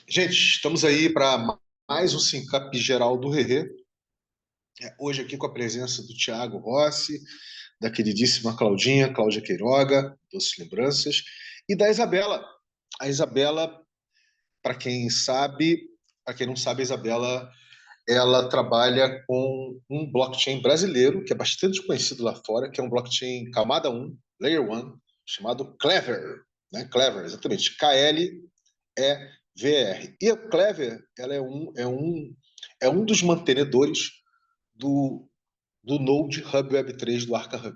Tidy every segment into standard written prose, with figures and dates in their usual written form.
Gente, estamos aí para mais um Sincap geral do Rerê. Hoje aqui com a presença do Thiago Rossi, da queridíssima Cláudia Queiroga, Doces Lembranças, e da Isabela. A Isabela, para quem sabe, para quem não sabe, a Isabela ela trabalha com um blockchain brasileiro que é bastante conhecido lá fora, que é um blockchain camada 1, Layer 1, chamado Clever. Né? Clever, exatamente. KLEVR. E a Clever ela é um dos mantenedores do, do Node Hub Web3 do Arca Hub.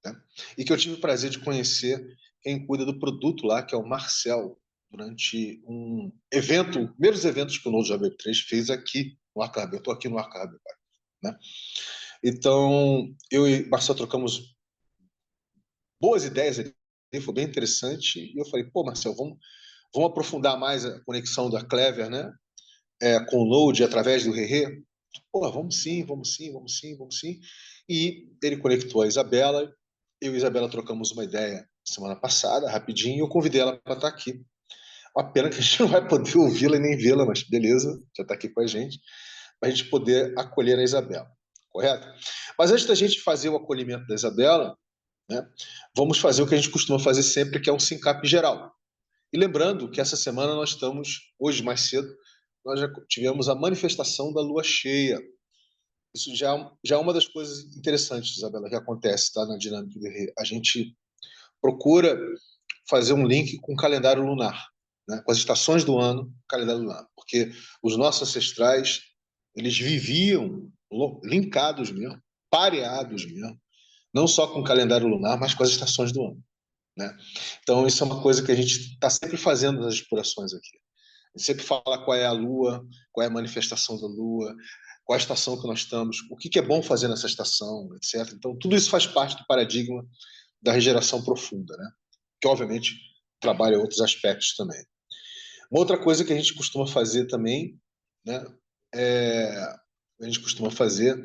Né? E que eu tive o prazer de conhecer quem cuida do produto lá, que é o Marcel, durante um evento, primeiros eventos que o Node Hub Web3 fez aqui no Arca Hub. Eu estou aqui no Arca Hub, né? Então, eu e Marcel trocamos boas ideias ali, foi bem interessante. E eu falei, pô, Marcel, vamos aprofundar mais a conexão da Clever, né? Com o Node através do Rerê. Pô, vamos sim, vamos sim, vamos sim, vamos sim. E ele conectou a Isabela, eu e a Isabela trocamos uma ideia semana passada, rapidinho, e eu convidei ela para estar aqui. Uma pena que a gente não vai poder ouvi-la e nem vê-la, mas beleza, já está aqui com a gente, para a gente poder acolher a Isabela, correto? Mas antes da gente fazer o acolhimento da Isabela, né, vamos fazer o que a gente costuma fazer sempre, que é um SINCAP geral. E lembrando que essa semana nós estamos, hoje mais cedo, nós já tivemos a manifestação da lua cheia. Isso já é uma das coisas interessantes, Isabela, que acontece, tá, na dinâmica do Rei. A gente procura fazer um link com o calendário lunar, né, com as estações do ano, calendário lunar, porque os nossos ancestrais, eles viviam linkados mesmo, pareados mesmo, não só com o calendário lunar, mas com as estações do ano. Né? Então, isso é uma coisa que a gente está sempre fazendo nas explorações aqui. A gente sempre fala qual é a Lua, qual é a manifestação da Lua, qual é a estação que nós estamos, o que é bom fazer nessa estação, etc. Então, tudo isso faz parte do paradigma da regeneração profunda, né? Que, obviamente, trabalha outros aspectos também. Uma outra coisa que a gente costuma fazer também, né? A gente costuma fazer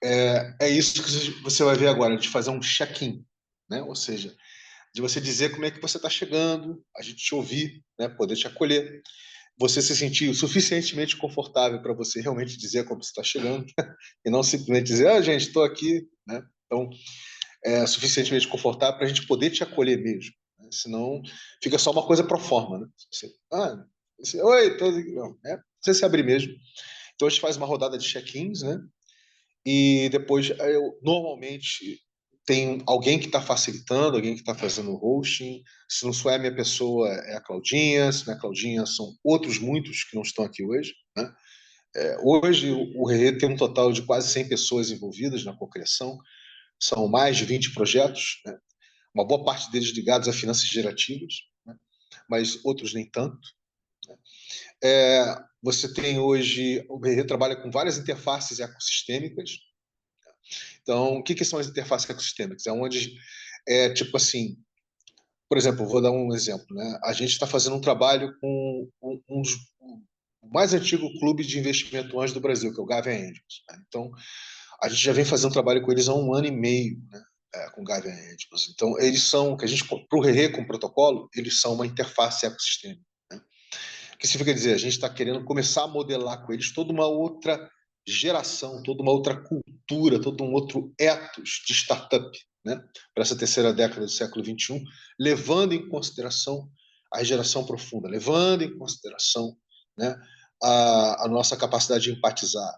é isso que você vai ver agora, de fazer um check-in, né? Ou seja, de você dizer como é que você está chegando, a gente te ouvir, né? Poder te acolher, você se sentir o suficientemente confortável para você realmente dizer como você está chegando e não simplesmente dizer, ah, gente, estou aqui, né? Então, é suficientemente confortável para a gente poder te acolher mesmo, né? Senão fica só uma coisa pro forma, né? Oi, tô... não, né? Você se abrir mesmo. Então a gente faz uma rodada de check-ins, né? E depois eu normalmente tem alguém que está facilitando, alguém que está fazendo o hosting. Se não sou a minha pessoa, é a Claudinha. Se não é a Claudinha, são outros muitos que não estão aqui hoje. Né? Hoje, o Rê tem um total de quase 100 pessoas envolvidas na cocriação. São mais de 20 projetos, né? Uma boa parte deles ligados a finanças gerativas, né? Mas outros nem tanto. Você tem hoje, o Rê trabalha com várias interfaces ecossistêmicas. Então, o que são as interfaces ecossistêmicas? É onde, tipo assim, por exemplo, vou dar um exemplo, né? A gente está fazendo um trabalho com o mais antigo clube de investimento anjo do Brasil, que é o Gavin Angels. Né? Então, a gente já vem fazendo trabalho com eles há 1 ano e meio, né? Com o Gavin Angels. Então, eles são, que a gente, para o Rerê com o protocolo, eles são uma interface ecossistêmica. Né? O que significa dizer? A gente está querendo começar a modelar com eles toda uma outra geração, toda uma outra cultura, todo um outro ethos de startup, né? Para essa terceira década do século XXI, levando em consideração a regeneração profunda, levando em consideração, né, a nossa capacidade de empatizar,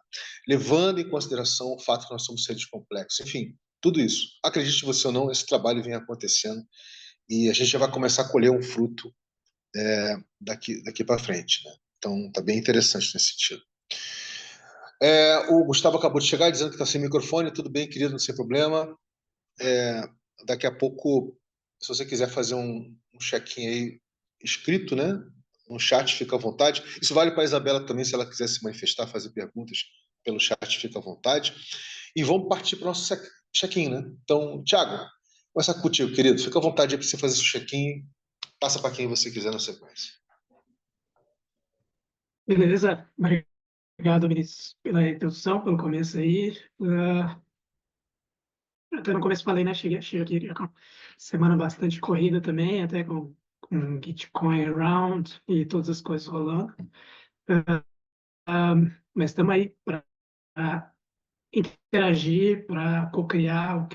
levando em consideração o fato que nós somos seres complexos, enfim, tudo isso. Acredite você ou não, esse trabalho vem acontecendo e a gente já vai começar a colher um fruto daqui para frente. Né? Então, está bem interessante nesse sentido. O Gustavo acabou de chegar dizendo que está sem microfone. Tudo bem, querido, não tem problema. Daqui a pouco, se você quiser fazer um check-in aí escrito, né? No chat, fica à vontade. Isso vale para a Isabela também, se ela quiser se manifestar, fazer perguntas pelo chat, fica à vontade. E vamos partir para o nosso check-in, né? Então, Thiago, começar contigo, querido. Fica à vontade aí para você fazer seu check-in. Passa para quem você quiser na sequência. Beleza, obrigado, Vinícius, pela introdução, pelo começo aí. Até no começo falei, né? Cheguei aqui. semana bastante corrida também, até com Gitcoin Round e todas as coisas rolando. Mas estamos aí para interagir, para co-criar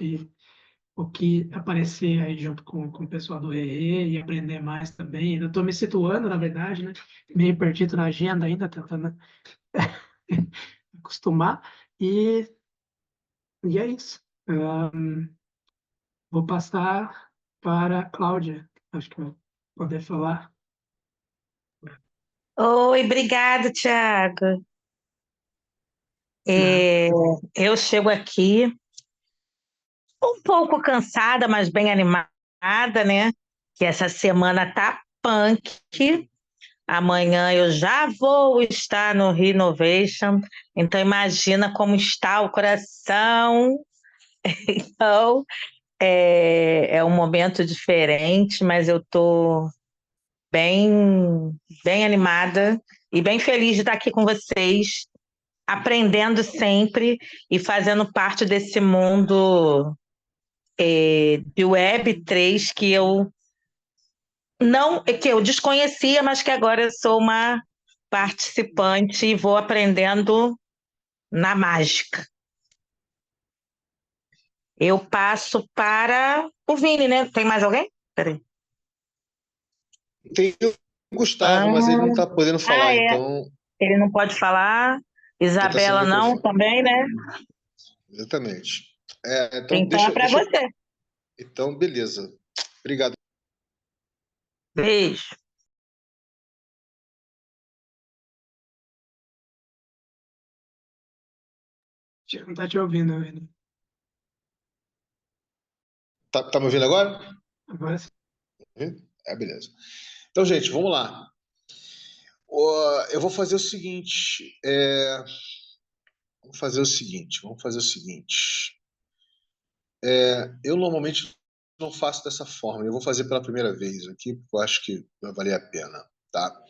o que aparecer aí junto com o pessoal do RE e aprender mais também. Eu estou me situando, na verdade, né? Meio perdido na agenda ainda, tentando acostumar. E é isso. Vou passar para a Cláudia. Acho que vou poder falar. Oi, obrigada, Thiago. Nada. Eu chego aqui um pouco cansada, mas bem animada, né? Que essa semana tá punk. Amanhã eu já vou estar no Renovation, então imagina como está o coração. Então, é um momento diferente, mas eu tô bem animada e bem feliz de estar aqui com vocês, aprendendo sempre e fazendo parte desse mundo de Web3 que eu desconhecia, mas que agora eu sou uma participante e vou aprendendo na mágica. Eu passo para o Vini, né? Tem mais alguém? Peraí. Tem o Gustavo, mas ele não está podendo falar, É. então Ele não pode falar. ele está sem Isabela não, microfone. também, né? Exatamente. Então, Então é para você. Então, beleza. Obrigado. Beijo. Não está te ouvindo, Vini. Tá me ouvindo agora? Agora sim. Beleza. Então, gente, vamos lá. Eu vou fazer o seguinte. Vamos fazer o seguinte. Eu normalmente não faço dessa forma. Eu vou fazer pela primeira vez aqui, porque eu acho que vai valer a pena, tá?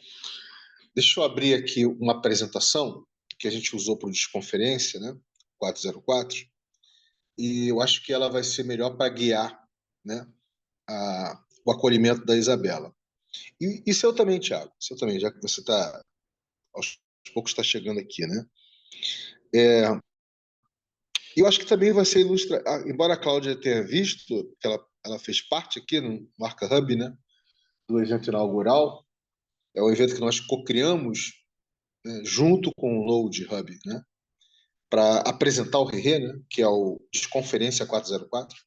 Deixa eu abrir aqui uma apresentação que a gente usou para o Desconferência, né? 404. E eu acho que ela vai ser melhor para guiar, né? O acolhimento da Isabela. E seu também, Thiago. Seu também, já que você está aos poucos está chegando aqui, né? Eu acho que também vai ser embora a Cláudia tenha visto, que ela fez parte aqui no Marca Hub, né? Do evento inaugural. É um evento que nós co-criamos, né, junto com o Load Hub, né? Para apresentar o RE, né? Que é o Desconferência 404.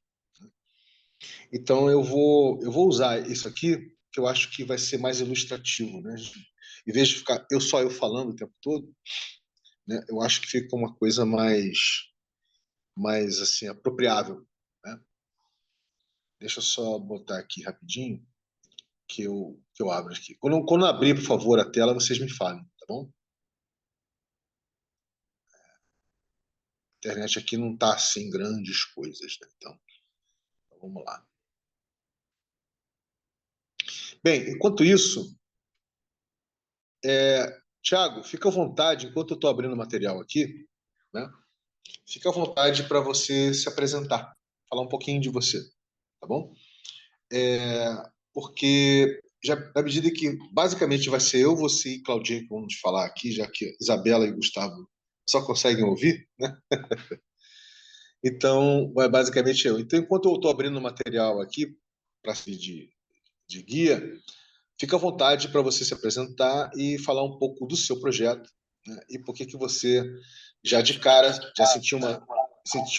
Então eu vou usar isso aqui, que eu acho que vai ser mais ilustrativo, né? Em vez de ficar eu falando o tempo todo, né? Eu acho que fica uma coisa mais assim apropriável, né? Deixa eu só botar aqui rapidinho que eu abro aqui. Quando abrir, por favor, a tela, vocês me falem, tá bom? A internet aqui não tá assim grandes coisas, né? Então vamos lá. Bem, enquanto isso, Thiago, fica à vontade, enquanto eu estou abrindo o material aqui, né? Fica à vontade para você se apresentar, falar um pouquinho de você, tá bom? Porque já na medida que basicamente vai ser eu, você e Claudinha que vamos falar aqui, já que Isabela e Gustavo só conseguem ouvir, né? Então, é basicamente eu. Então, enquanto eu estou abrindo o material aqui para servir de guia, fica à vontade para você se apresentar e falar um pouco do seu projeto, né? E por que que você já de cara já sentiu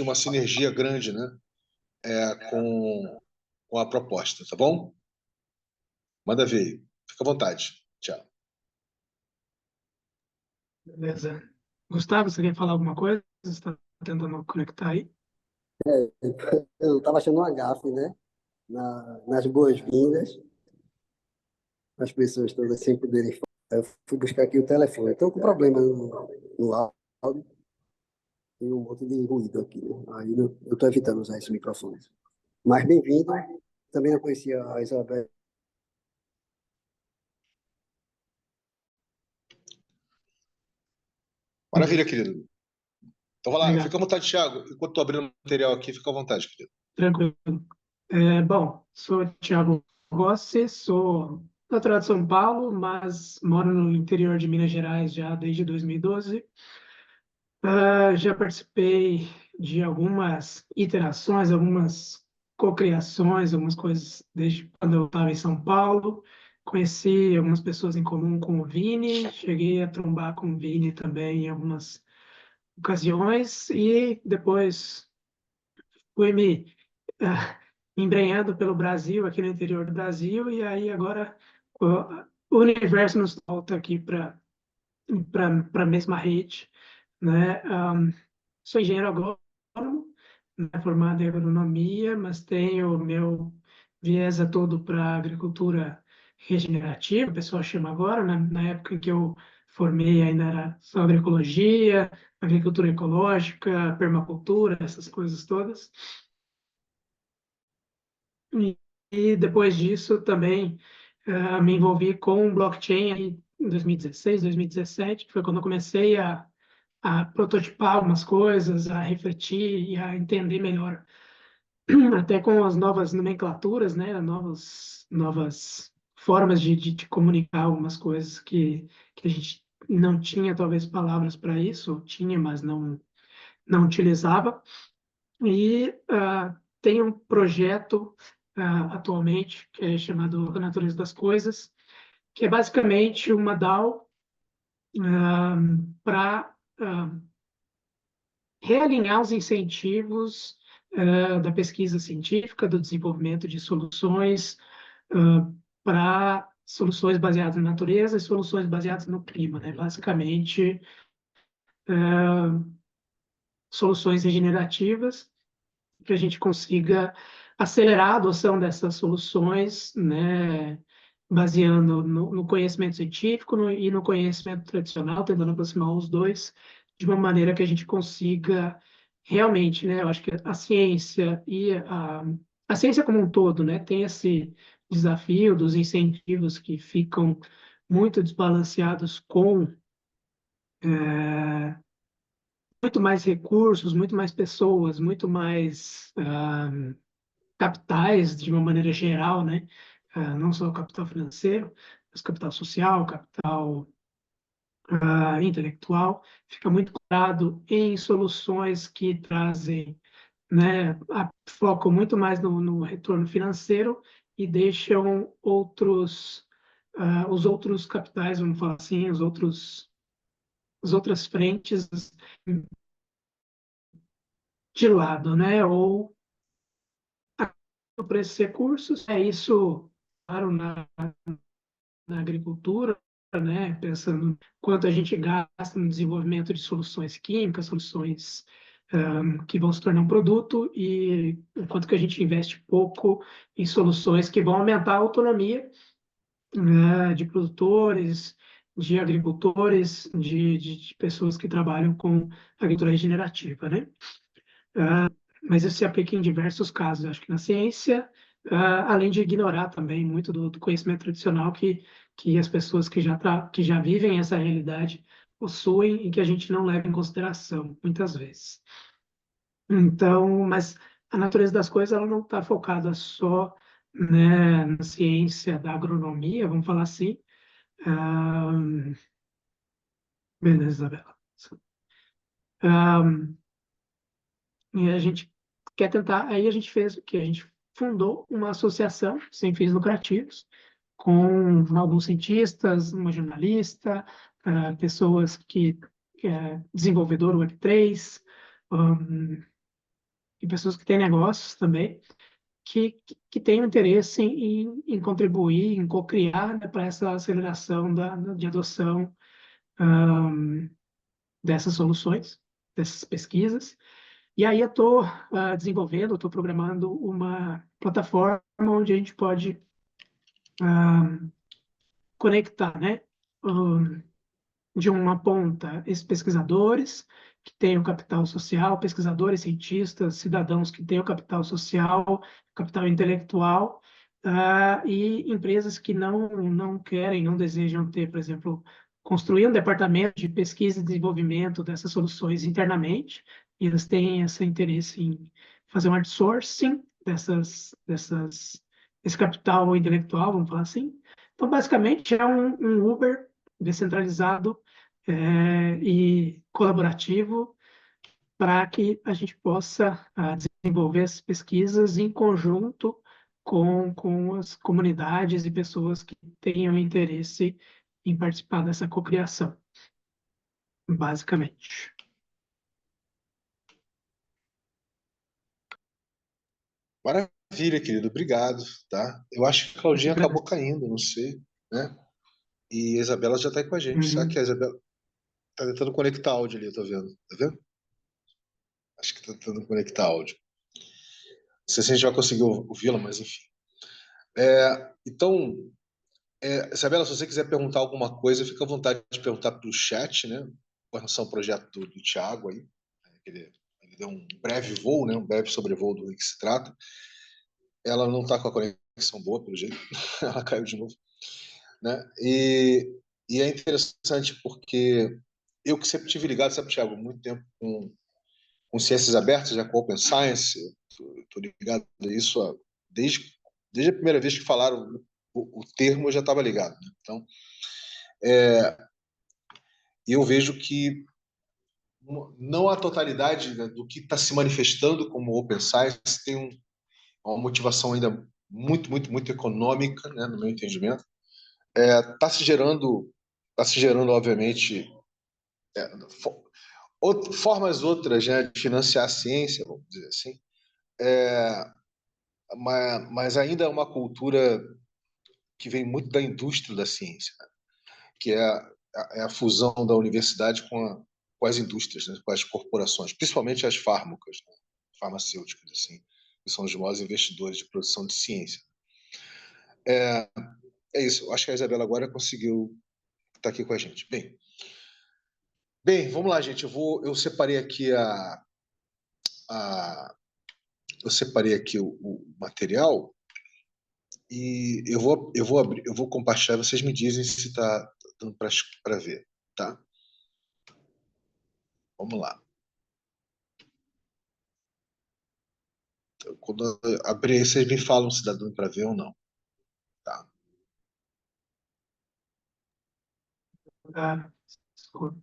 uma sinergia grande, né? Com a proposta, tá bom? Manda ver aí. Fica à vontade. Tchau. Beleza. Gustavo, você quer falar alguma coisa? Você está tentando conectar aí? Eu estava achando uma gafe, né? Nas boas-vindas, as pessoas todas sem poderem falar. Eu fui buscar aqui o telefone. Estou com problema no áudio e um monte de ruído aqui, né? Aí eu estou evitando usar esse microfone. Mas bem-vindo. Também não conhecia a Isabel. Maravilha, querido. Então vai lá, Obrigado. fica à vontade, Thiago. Enquanto estou abrindo o material aqui, fica à vontade, querido. Tranquilo. Bom, sou Thiago Rossi, sou natural de São Paulo, mas moro no interior de Minas Gerais já desde 2012. Já participei de algumas iterações, algumas cocriações, algumas coisas desde quando eu estava em São Paulo. Conheci algumas pessoas em comum com o Vini, cheguei a trombar com o Vini também em algumas ocasiões e depois fui me ah, embrenhando pelo Brasil, aqui no interior do Brasil, e aí agora o universo nos volta aqui para a mesma rede, né? Sou engenheiro agrônomo, né, formado em agronomia, mas tenho meu viés é todo para agricultura regenerativa, o pessoal chama agora, né? Na época em que eu formei ainda era só agroecologia, agricultura ecológica, permacultura, essas coisas todas. E depois disso também me envolvi com blockchain aí em 2016, 2017, que foi quando eu comecei a prototipar algumas coisas, a refletir e a entender melhor, até com as novas nomenclaturas, né, novas formas de comunicar algumas coisas que a gente não tinha talvez palavras para isso, ou tinha, mas não utilizava. E tem um projeto atualmente que é chamado A Natureza das Coisas, que é basicamente uma DAO para realinhar os incentivos da pesquisa científica, do desenvolvimento de soluções para soluções baseadas na natureza e soluções baseadas no clima, né? Basicamente, soluções regenerativas que a gente consiga acelerar a adoção dessas soluções, né, baseando no conhecimento científico e no conhecimento tradicional, tentando aproximar os dois de uma maneira que a gente consiga realmente, né, eu acho que a ciência e a ciência como um todo, né, tem esse desafio dos incentivos que ficam muito desbalanceados com muito mais recursos, muito mais pessoas, muito mais capitais de uma maneira geral, né? Não só o capital financeiro, mas capital social, capital intelectual, fica muito parado em soluções que trazem, né, focam muito mais no retorno financeiro e deixam os outros capitais, vamos falar assim, as outras frentes de lado, né? Ou por esses recursos, isso, claro, na agricultura, né, pensando quanto a gente gasta no desenvolvimento de soluções químicas, soluções que vão se tornar um produto e o quanto que a gente investe pouco em soluções que vão aumentar a autonomia, né, de produtores, de agricultores, de pessoas que trabalham com agricultura regenerativa, né? Mas isso se aplica em diversos casos, acho que na ciência, além de ignorar também muito do conhecimento tradicional que as pessoas que já vivem essa realidade possuem e que a gente não leva em consideração, muitas vezes. Então, mas a natureza das coisas ela não está focada só, né, na ciência da agronomia, vamos falar assim. Ah, beleza, Isabela. Ah, E a gente quer tentar, aí a gente fez o que? A gente fundou uma associação sem fins lucrativos, com alguns cientistas, uma jornalista, pessoas que é desenvolvedor Web3, e pessoas que têm negócios também, que têm interesse em contribuir, em co-criar, né, para essa aceleração de adoção dessas soluções, dessas pesquisas. E aí eu estou desenvolvendo, estou programando uma plataforma onde a gente pode conectar, né, de uma ponta esses pesquisadores que têm o capital social, pesquisadores, cientistas, cidadãos que têm o capital social, capital intelectual, e empresas que não querem, não desejam ter, por exemplo, construir um departamento de pesquisa e desenvolvimento dessas soluções internamente, e eles têm esse interesse em fazer um outsourcing desse capital intelectual, vamos falar assim. Então, basicamente, é um Uber descentralizado e colaborativo para que a gente possa desenvolver as pesquisas em conjunto com as comunidades e pessoas que tenham interesse em participar dessa cocriação, basicamente. Maravilha, querido. Obrigado, tá? Eu acho que a Claudinha acabou caindo, não sei, né? E a Isabela já está aí com a gente. Será que a Isabela está tentando conectar áudio ali, eu tô vendo. Tá vendo? Acho que está tentando conectar áudio. Não sei se a gente vai conseguir ouvi-la, mas enfim. Então, Isabela, se você quiser perguntar alguma coisa, fica à vontade de perguntar pelo chat, né? Com relação ao projeto do Thiago aí. Ele deu um breve voo, né? Um breve sobrevoo do que se trata. Ela não está com a conexão boa, pelo jeito. Ela caiu de novo, né? E é interessante porque eu que sempre tive ligado, sabe, Thiago, muito tempo com ciências abertas, já com Open Science, estou ligado a isso desde a primeira vez que falaram o termo, eu já estava ligado, né? Então, eu vejo que não a totalidade, né, do que está se manifestando como Open Science tem uma motivação ainda muito, muito, muito econômica, né, no meu entendimento. Está se gerando, obviamente, formas outras, né, de financiar a ciência, vamos dizer assim, mas ainda é uma cultura que vem muito da indústria da ciência, né, que é a fusão da universidade com as indústrias, né, com as corporações, principalmente as fármacas, né, farmacêuticas, assim, que são os maiores investidores de produção de ciência. É isso. Acho que a Isabela agora conseguiu estar aqui com a gente. Bem, vamos lá, gente. Eu separei aqui eu separei aqui o material e eu vou abrir, eu vou compartilhar. Vocês me dizem se está dando para ver, tá? Vamos lá. Então, quando eu abrir, vocês me falam se está dando para ver ou não, tá? Desculpa.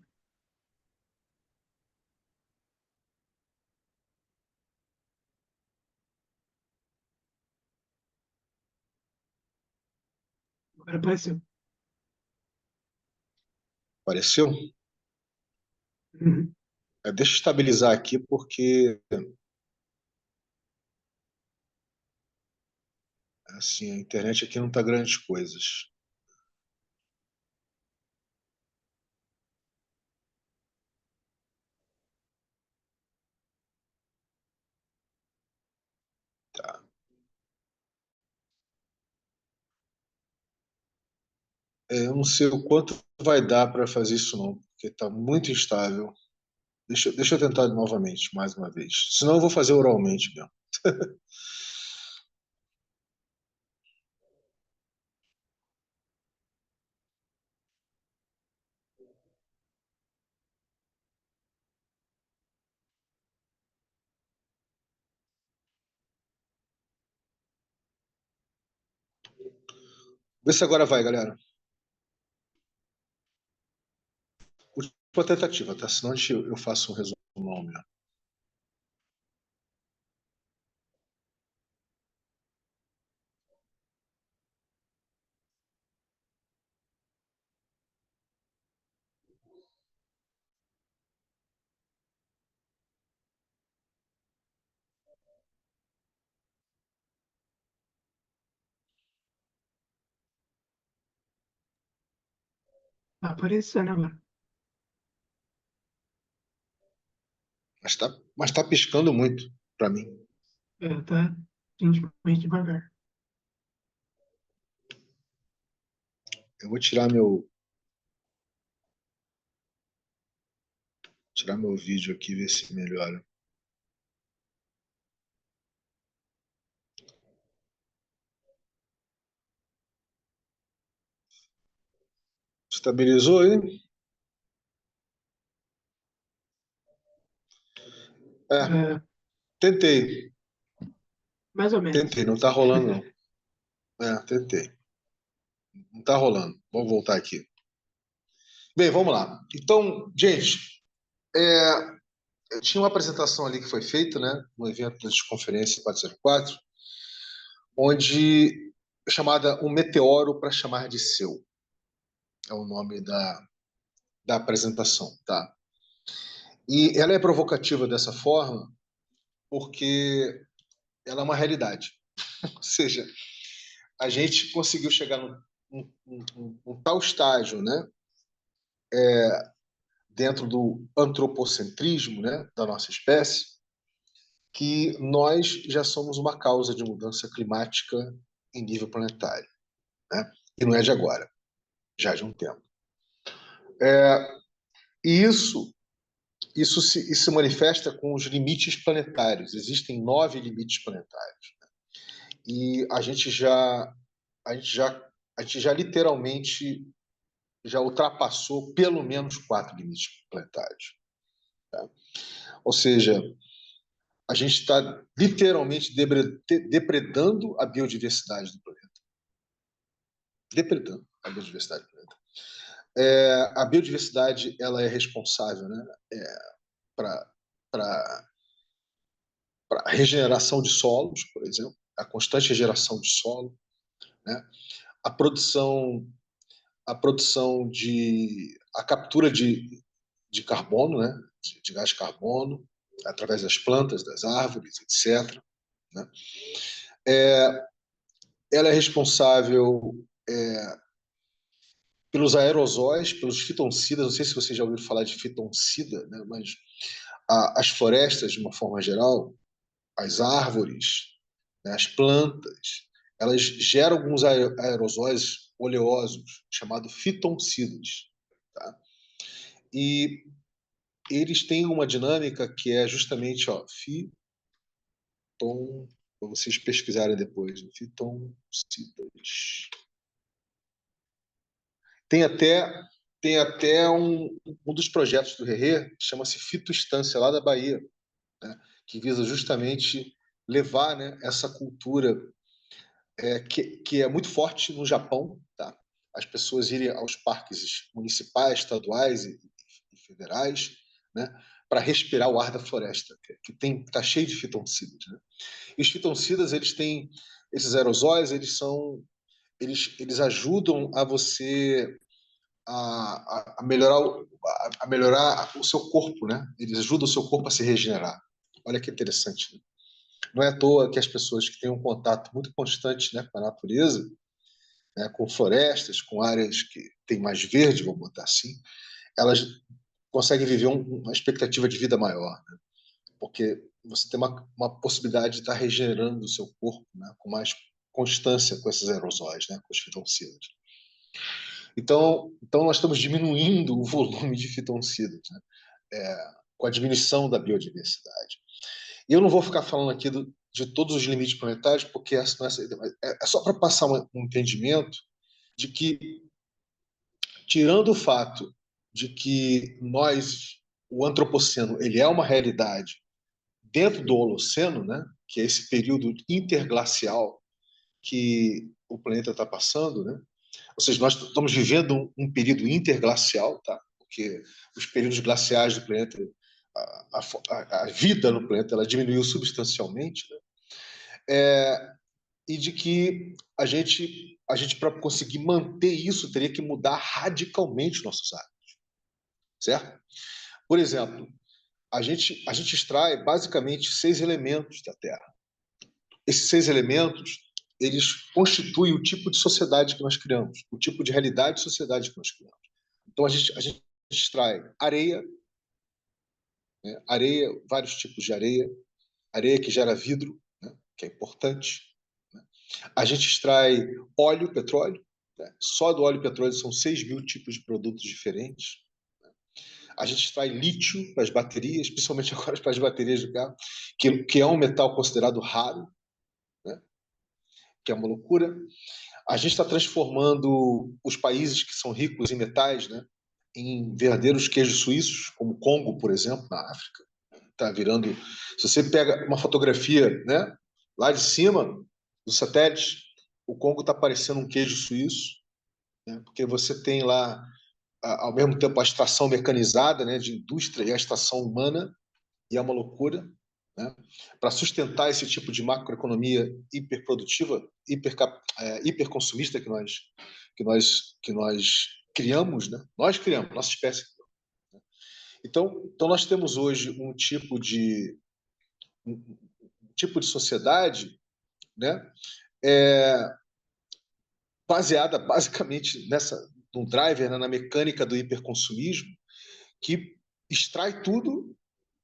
Agora apareceu. Apareceu? Uhum. Deixa eu estabilizar aqui porque assim a internet aqui não está grandes coisas. Tá. Eu não sei o quanto vai dar para fazer isso não, porque está muito instável. Deixa eu tentar novamente, mais uma vez. Senão eu vou fazer oralmente mesmo. Vê se agora vai, galera. Última tentativa, tá? Senão eu faço um resumão mesmo. Tá aparecendo agora. Mas tá piscando muito para mim. Tá gentilmente devagar. Eu vou tirar meu vídeo aqui e ver se melhora. Estabilizou aí? É, Tentei. Mais ou menos. Tentei, não tá rolando, não. Tentei. Não tá rolando. Vamos voltar aqui. Bem, vamos lá. Então, gente, tinha uma apresentação ali que foi feita, né, no evento de conferência 404, onde chamada Um Meteoro para Chamar de Seu. É o nome da apresentação, tá? E ela é provocativa dessa forma porque ela é uma realidade. Ou seja, a gente conseguiu chegar num tal estágio, né, dentro do antropocentrismo, né, da nossa espécie, que nós já somos uma causa de mudança climática em nível planetário, né? E não é de agora, já de um tempo. E isso se manifesta com os limites planetários. Existem 9 limites planetários. E a gente já literalmente já ultrapassou pelo menos 4 limites planetários. Tá? Ou seja, a gente está literalmente depredando a biodiversidade do planeta. Depredando a biodiversidade do planeta. A biodiversidade ela é responsável, né, para a regeneração de solos, por exemplo, a constante regeneração de solo, né, a produção a captura de carbono, né, de gás de carbono, através das plantas, das árvores, etc. Né? Ela é responsável pelos aerosóis, pelos fitoncidas. Não sei se vocês já ouviram falar de fitoncida, né? Mas as florestas, de uma forma geral, as árvores, né, as plantas, elas geram alguns aerosóis oleosos, chamados fitoncidas. Tá? E eles têm uma dinâmica que é justamente fiton, para vocês pesquisarem depois, fitoncidas. Tem até um dos projetos do Rerê, que chama-se Fitoestância, lá da Bahia, né, que visa justamente levar, né, essa cultura que é muito forte no Japão, tá? As pessoas irem aos parques municipais, estaduais e federais, né, para respirar o ar da floresta, que está cheio de fitoncidas. Né? E os fitoncidas, eles têm esses aerosóis, eles ajudam a você a melhorar o seu corpo, né? Eles ajudam o seu corpo a se regenerar. Olha que interessante. Né? Não é à toa que as pessoas que têm um contato muito constante, né, com a natureza, né, com florestas, com áreas que têm mais verde, vamos botar assim, elas conseguem viver uma expectativa de vida maior, né? Porque você tem uma possibilidade de estar regenerando o seu corpo, né, com mais constância com esses aerosóis, né, com os fitoncidas. Então nós estamos diminuindo o volume de fitoncidas, né, com a diminuição da biodiversidade. E eu não vou ficar falando aqui de todos os limites planetários, porque essa não é essa ideia, é só para passar um entendimento de que, tirando o fato de que o antropoceno, ele é uma realidade dentro do Holoceno, né, que é esse período interglacial que o planeta está passando, né? Ou seja, nós estamos vivendo um período interglacial, tá? Porque os períodos glaciais do planeta, a vida no planeta, ela diminuiu substancialmente, né? E de que a gente para conseguir manter isso, teria que mudar radicalmente nossos hábitos, certo? Por exemplo, a gente extrai basicamente 6 elementos da Terra. Esses 6 elementos, eles constituem o tipo de sociedade que nós criamos, o tipo de realidade e sociedade que nós criamos. Então, a gente extrai areia, né? Areia, vários tipos de areia, areia que gera vidro, né? Que é importante. Né? A gente extrai óleo, petróleo, né? Só do óleo e petróleo são 6.000 tipos de produtos diferentes. Né? A gente extrai lítio para as baterias, principalmente agora para as baterias do carro, que é um metal considerado raro, né? Que é uma loucura. A gente está transformando os países que são ricos em metais, né, em verdadeiros queijos suíços, como o Congo, por exemplo, na África. Está virando. Se você pega uma fotografia, né, Lá de cima, do satélite, o Congo está parecendo um queijo suíço, né? Porque você tem lá, ao mesmo tempo, a estação mecanizada, né, de indústria e a estação humana, e é uma loucura, né? Para sustentar esse tipo de macroeconomia hiperprodutiva, hiperconsumista que nós criamos, né? Nós criamos, nossa espécie. Então nós temos hoje um tipo de sociedade, né? Baseada basicamente num driver, né, na mecânica do hiperconsumismo, que extrai tudo,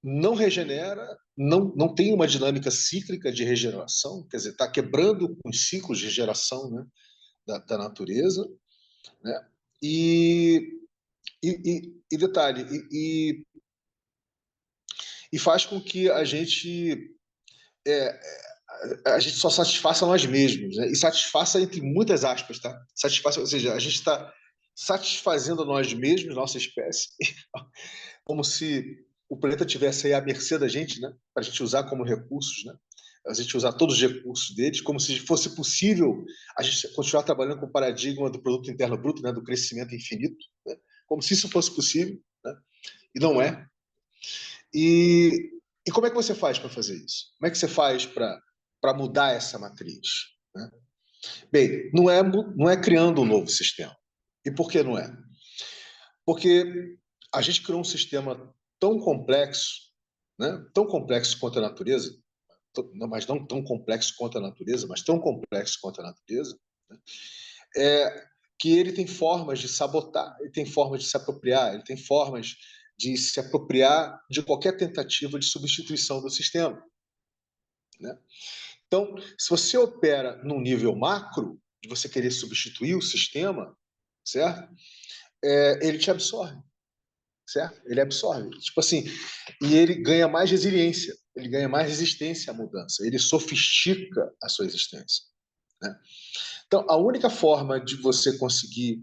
não regenera, não tem uma dinâmica cíclica de regeneração, quer dizer, está quebrando os ciclos de geração, né, da natureza, né? E detalhe, e faz com que a gente só satisfaça nós mesmos, né? E satisfaça entre muitas aspas, tá? Satisfaça, ou seja, a gente está satisfazendo nós mesmos, nossa espécie, como se o planeta tivesse aí à mercê da gente, né? Para a gente usar como recursos, né? A gente usar todos os recursos deles, como se fosse possível a gente continuar trabalhando com o paradigma do produto interno bruto, né? Do crescimento infinito, né? Como se isso fosse possível, né? E não é. E como é que você faz para fazer isso? Como é que você faz para mudar essa matriz, né? Bem, não é criando um novo sistema. E por que não é? Porque a gente criou um sistema tão complexo, né? Tão complexo quanto a natureza, mas não tão complexo quanto a natureza, mas tão complexo quanto a natureza, né? Que ele tem formas de sabotar, ele tem formas de se apropriar, ele tem formas de se apropriar de qualquer tentativa de substituição do sistema, né? Então, se você opera num nível macro, de você querer substituir o sistema, certo? Ele te absorve, certo? Ele absorve. Tipo assim, e ele ganha mais resiliência, ele ganha mais resistência à mudança, ele sofistica a sua existência, né? Então, a única forma de você conseguir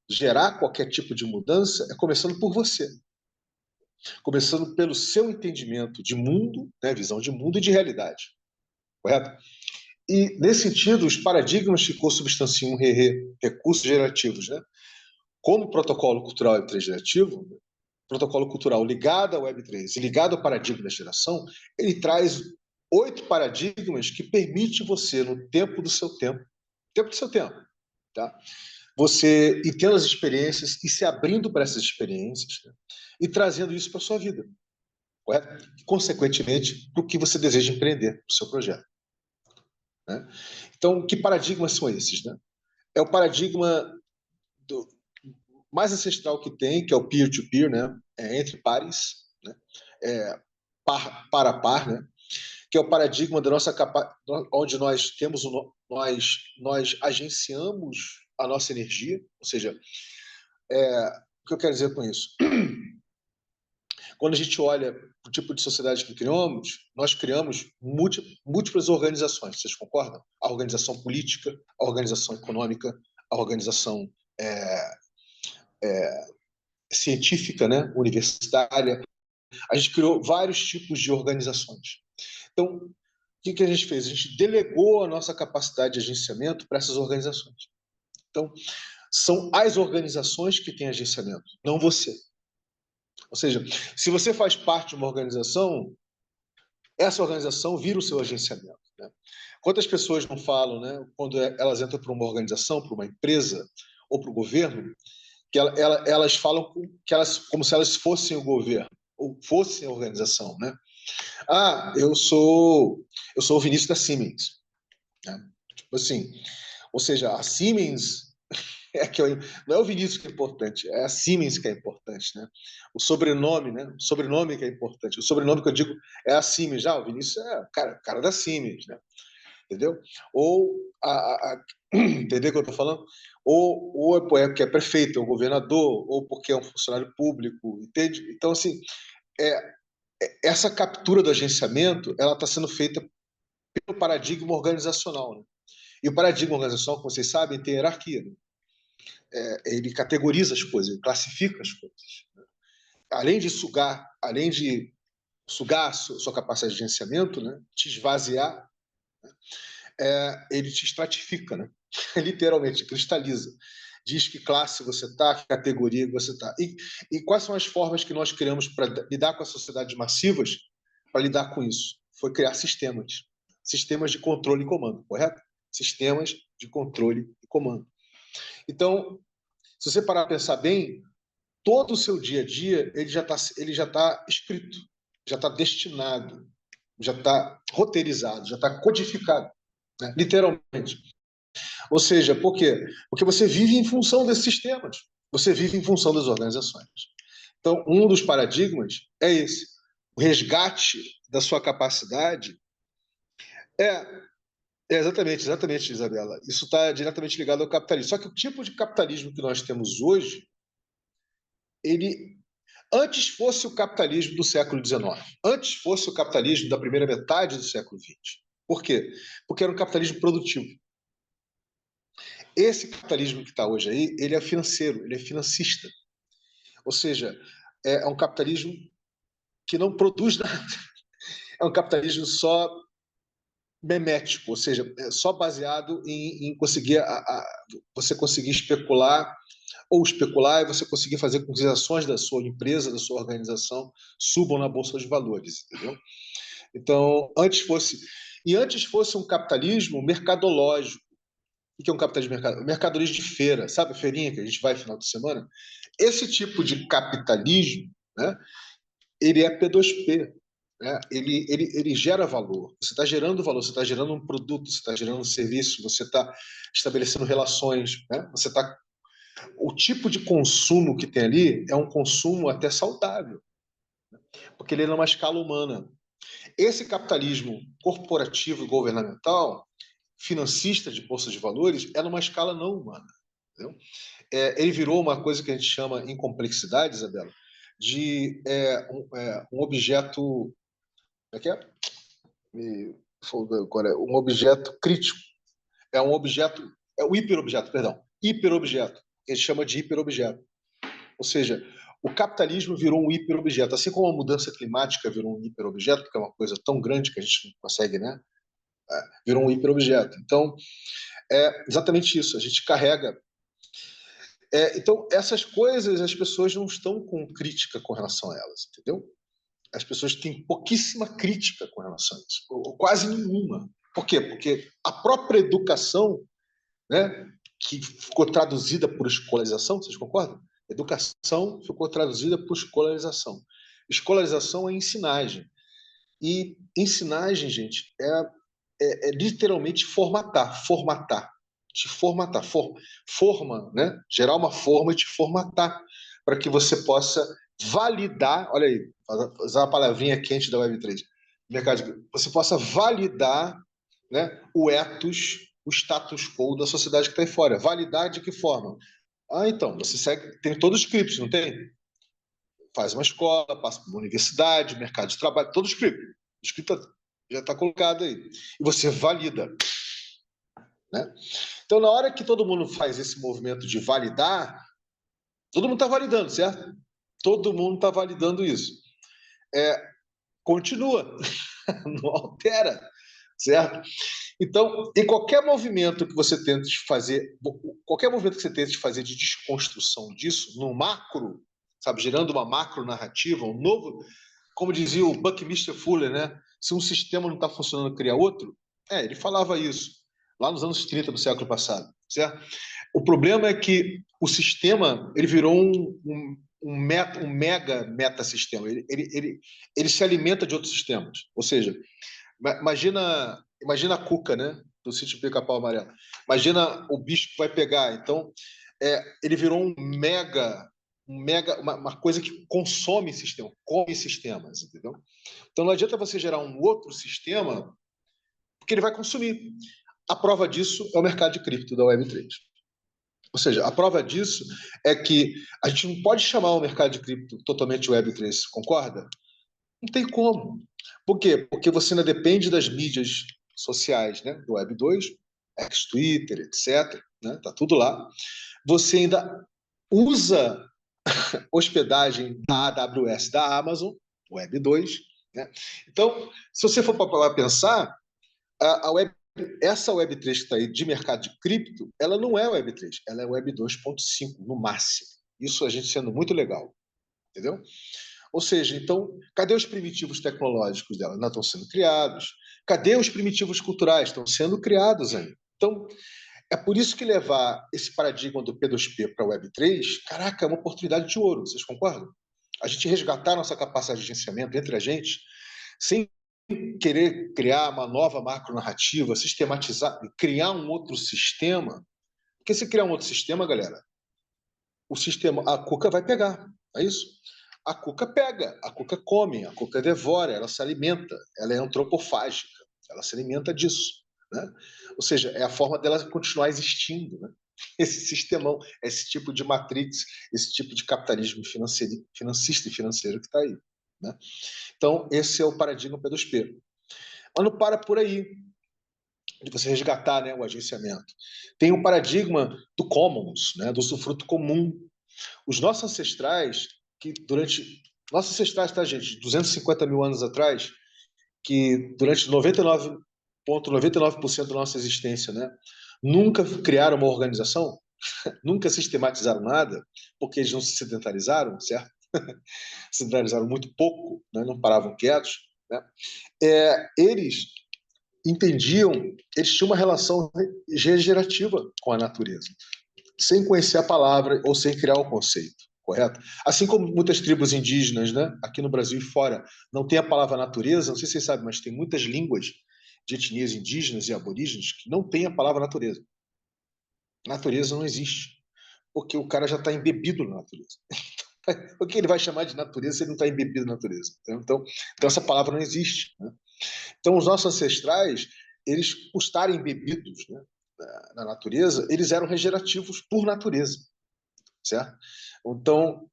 gerar qualquer tipo de mudança é começando por você, começando pelo seu entendimento de mundo, né, visão de mundo e de realidade, correto? E, nesse sentido, os paradigmas que consubstanciam recursos gerativos, né, como o protocolo cultural Web3 gerativo, protocolo cultural ligado ao Web3 e ligado ao paradigma da geração, ele traz 8 paradigmas que permite você, no tempo do seu tempo, tá? Você ir tendo as experiências e se abrindo para essas experiências, né, e trazendo isso para a sua vida, correto? E, consequentemente, para o que você deseja empreender, para o seu projeto, né? Então, que paradigmas são esses, né? É o paradigma mais ancestral que tem, que é o peer-to-peer, né? Entre pares, né? Par a par, né? Que é o paradigma da nossa onde nós temos nós agenciamos a nossa energia, ou seja, o que eu quero dizer com isso? Quando a gente olha o tipo de sociedade que criamos, nós criamos múltiplas organizações, vocês concordam? A organização política, a organização econômica, a organização científica, né? Universitária. A gente criou vários tipos de organizações. Então, o que a gente fez? A gente delegou a nossa capacidade de agenciamento para essas organizações. Então, são as organizações que têm agenciamento, não você. Ou seja, se você faz parte de uma organização, essa organização vira o seu agenciamento, né? Quantas pessoas não falam, né, quando elas entram para uma organização, para uma empresa ou para o governo, que elas falam como se elas fossem o governo ou fossem a organização, né? Ah, eu sou o Vinícius da Siemens, né? Tipo assim, ou seja, a Siemens não é o Vinícius que é importante, é a Siemens que é importante, né? O sobrenome, né? O sobrenome que é importante. O sobrenome que eu digo é a Siemens. Já o Vinícius é cara da Siemens, né? Entendeu? Ou entendeu o que eu estou falando? Ou é porque é prefeito, é um governador, ou porque é um funcionário público, entende? Então, assim, essa captura do agenciamento, ela está sendo feita pelo paradigma organizacional, né? E o paradigma organizacional, como vocês sabem, tem hierarquia, né? Ele categoriza as coisas, ele classifica as coisas, né? Além de sugar a sua capacidade de agenciamento, né? Te esvaziar, Ele te estratifica, né? Literalmente, cristaliza. Diz que classe você está, que categoria você está. E quais são as formas que nós criamos para lidar com as sociedades massivas, para lidar com isso? Foi criar sistemas. Sistemas de controle e comando, correto? Sistemas de controle e comando. Então, se você parar para pensar bem, todo o seu dia a dia ele já tá escrito, já está destinado, já está roteirizado, já está codificado, né? Literalmente. Ou seja, por quê? Porque você vive em função desses sistemas, você vive em função das organizações. Então, um dos paradigmas é esse. O resgate da sua capacidade exatamente, Isabela. Isso está diretamente ligado ao capitalismo. Só que o tipo de capitalismo que nós temos hoje, ele antes fosse o capitalismo do século XIX, antes fosse o capitalismo da primeira metade do século XX. Por quê? Porque era um capitalismo produtivo. Esse capitalismo que está hoje aí, ele é financeiro, ele é financista. Ou seja, é um capitalismo que não produz nada. É um capitalismo só memético, ou seja, é só baseado em conseguir você conseguir especular e você conseguir fazer com que as ações da sua empresa, da sua organização, subam na bolsa de valores, entendeu? Então, antes fosse um capitalismo mercadológico. O que é um capitalismo mercadológico? Mercadorias de feira, sabe a feirinha que a gente vai no final de semana? Esse tipo de capitalismo, né, ele é P2P, né? Ele gera valor. Você está gerando valor, você está gerando um produto, você está gerando um serviço, você está estabelecendo relações, né? O tipo de consumo que tem ali é um consumo até saudável, porque ele é numa escala humana. Esse capitalismo corporativo e governamental, financista de bolsa de valores, é numa escala não humana. Entendeu? Ele virou uma coisa que a gente chama, em complexidade, Isabela, de um objeto. Como é que é? Agora, um objeto crítico. É um objeto. É o hiperobjeto, perdão. Hiperobjeto. A gente chama de hiperobjeto. Ou seja, o capitalismo virou um hiperobjeto. Assim como a mudança climática virou um hiperobjeto, porque é uma coisa tão grande que a gente não consegue, né? Virou um hiperobjeto. Então, é exatamente isso. A gente carrega. Então, essas coisas, as pessoas não estão com crítica com relação a elas, entendeu? As pessoas têm pouquíssima crítica com relação a isso, ou quase nenhuma. Por quê? Porque a própria educação, né, que ficou traduzida por escolarização, vocês concordam? Educação ficou traduzida por escolarização. Escolarização é ensinagem. E ensinagem, gente, é literalmente formatar, te formatar, forma, né? Gerar uma forma e te formatar para que você possa validar, olha aí, usar a palavrinha quente da Web3, você possa validar, né, o ethos, o status quo da sociedade que está aí fora. Validar de que forma? Então, você segue, tem todos os scripts, não tem? Faz uma escola, passa por uma universidade, mercado de trabalho, todo o script. O script já está colocado aí. E você valida, né? Então, na hora que todo mundo faz esse movimento de validar, todo mundo está validando, certo? Todo mundo está validando isso. Continua, não altera, certo? Então, em qualquer movimento que você tente fazer, qualquer movimento que você tente fazer de desconstrução disso, no macro, sabe, gerando uma macro narrativa, um novo, como dizia o Buckminster Fuller, né? Se um sistema não está funcionando, cria outro. Ele falava isso lá nos anos 30 do século passado, certo? O problema é que o sistema ele virou um mega metasistema. Ele se alimenta de outros sistemas. Ou seja, imagina a cuca, né? Do sítio Pica-Pau Amarelo. Imagina o bicho que vai pegar. Então, ele virou uma coisa que consome sistema, come sistemas, entendeu? Então não adianta você gerar um outro sistema, porque ele vai consumir. A prova disso é o mercado de cripto da Web3. Ou seja, a prova disso é que a gente não pode chamar o mercado de cripto totalmente Web3, concorda? Não tem como. Por quê? Porque você ainda depende das mídias sociais, né? Do Web2, ex-Twitter, etc. Né? Tá tudo lá. Você ainda usa hospedagem da AWS, da Amazon, Web2. Né? Então, se você for para pensar, essa Web3 que está aí de mercado de cripto, ela não é Web3, ela é Web 2.5, no máximo. Isso a gente sendo muito legal, entendeu? Ou seja, então, cadê os primitivos tecnológicos dela? Não estão sendo criados. Cadê os primitivos culturais? Estão sendo criados ainda. Então, é por isso que levar esse paradigma do P2P para a Web3, caraca, é uma oportunidade de ouro, vocês concordam? A gente resgatar nossa capacidade de gerenciamento entre a gente, sem querer criar uma nova macronarrativa, sistematizar, criar um outro sistema. Porque se criar um outro sistema, galera, o sistema, a cuca vai pegar, é isso? A cuca pega, a cuca come, a cuca devora, ela se alimenta, ela é antropofágica, ela se alimenta disso, né? Ou seja, é a forma dela continuar existindo, né? Esse sistemão, esse tipo de matrix, esse tipo de capitalismo financista e financeiro que está aí, né? Então, esse é o paradigma P2P. Mas não para por aí, de você resgatar, né, o agenciamento. Tem o paradigma do commons, né, do usufruto comum. Os nossos ancestrais, que durante... Nossos ancestrais, tá, gente? 250 mil anos atrás, que durante 99,99% da nossa existência, né, nunca criaram uma organização, nunca sistematizaram nada, porque eles não se sedentarizaram, certo? Se sedentarizaram muito pouco, né, não paravam quietos, né? Eles entendiam, eles tinham uma relação regenerativa com a natureza, sem conhecer a palavra ou sem criar o conceito, correto? Assim como muitas tribos indígenas, né, aqui no Brasil e fora, não tem a palavra natureza, não sei se vocês sabem, mas tem muitas línguas de etnias indígenas e aborígenes que não tem a palavra natureza. Natureza não existe, porque o cara já está embebido na natureza. O que ele vai chamar de natureza se ele não está embebido na natureza? Então, essa palavra não existe, né? Então, os nossos ancestrais, eles, por estarem embebidos, né, na natureza, eles eram regenerativos por natureza, certo? Então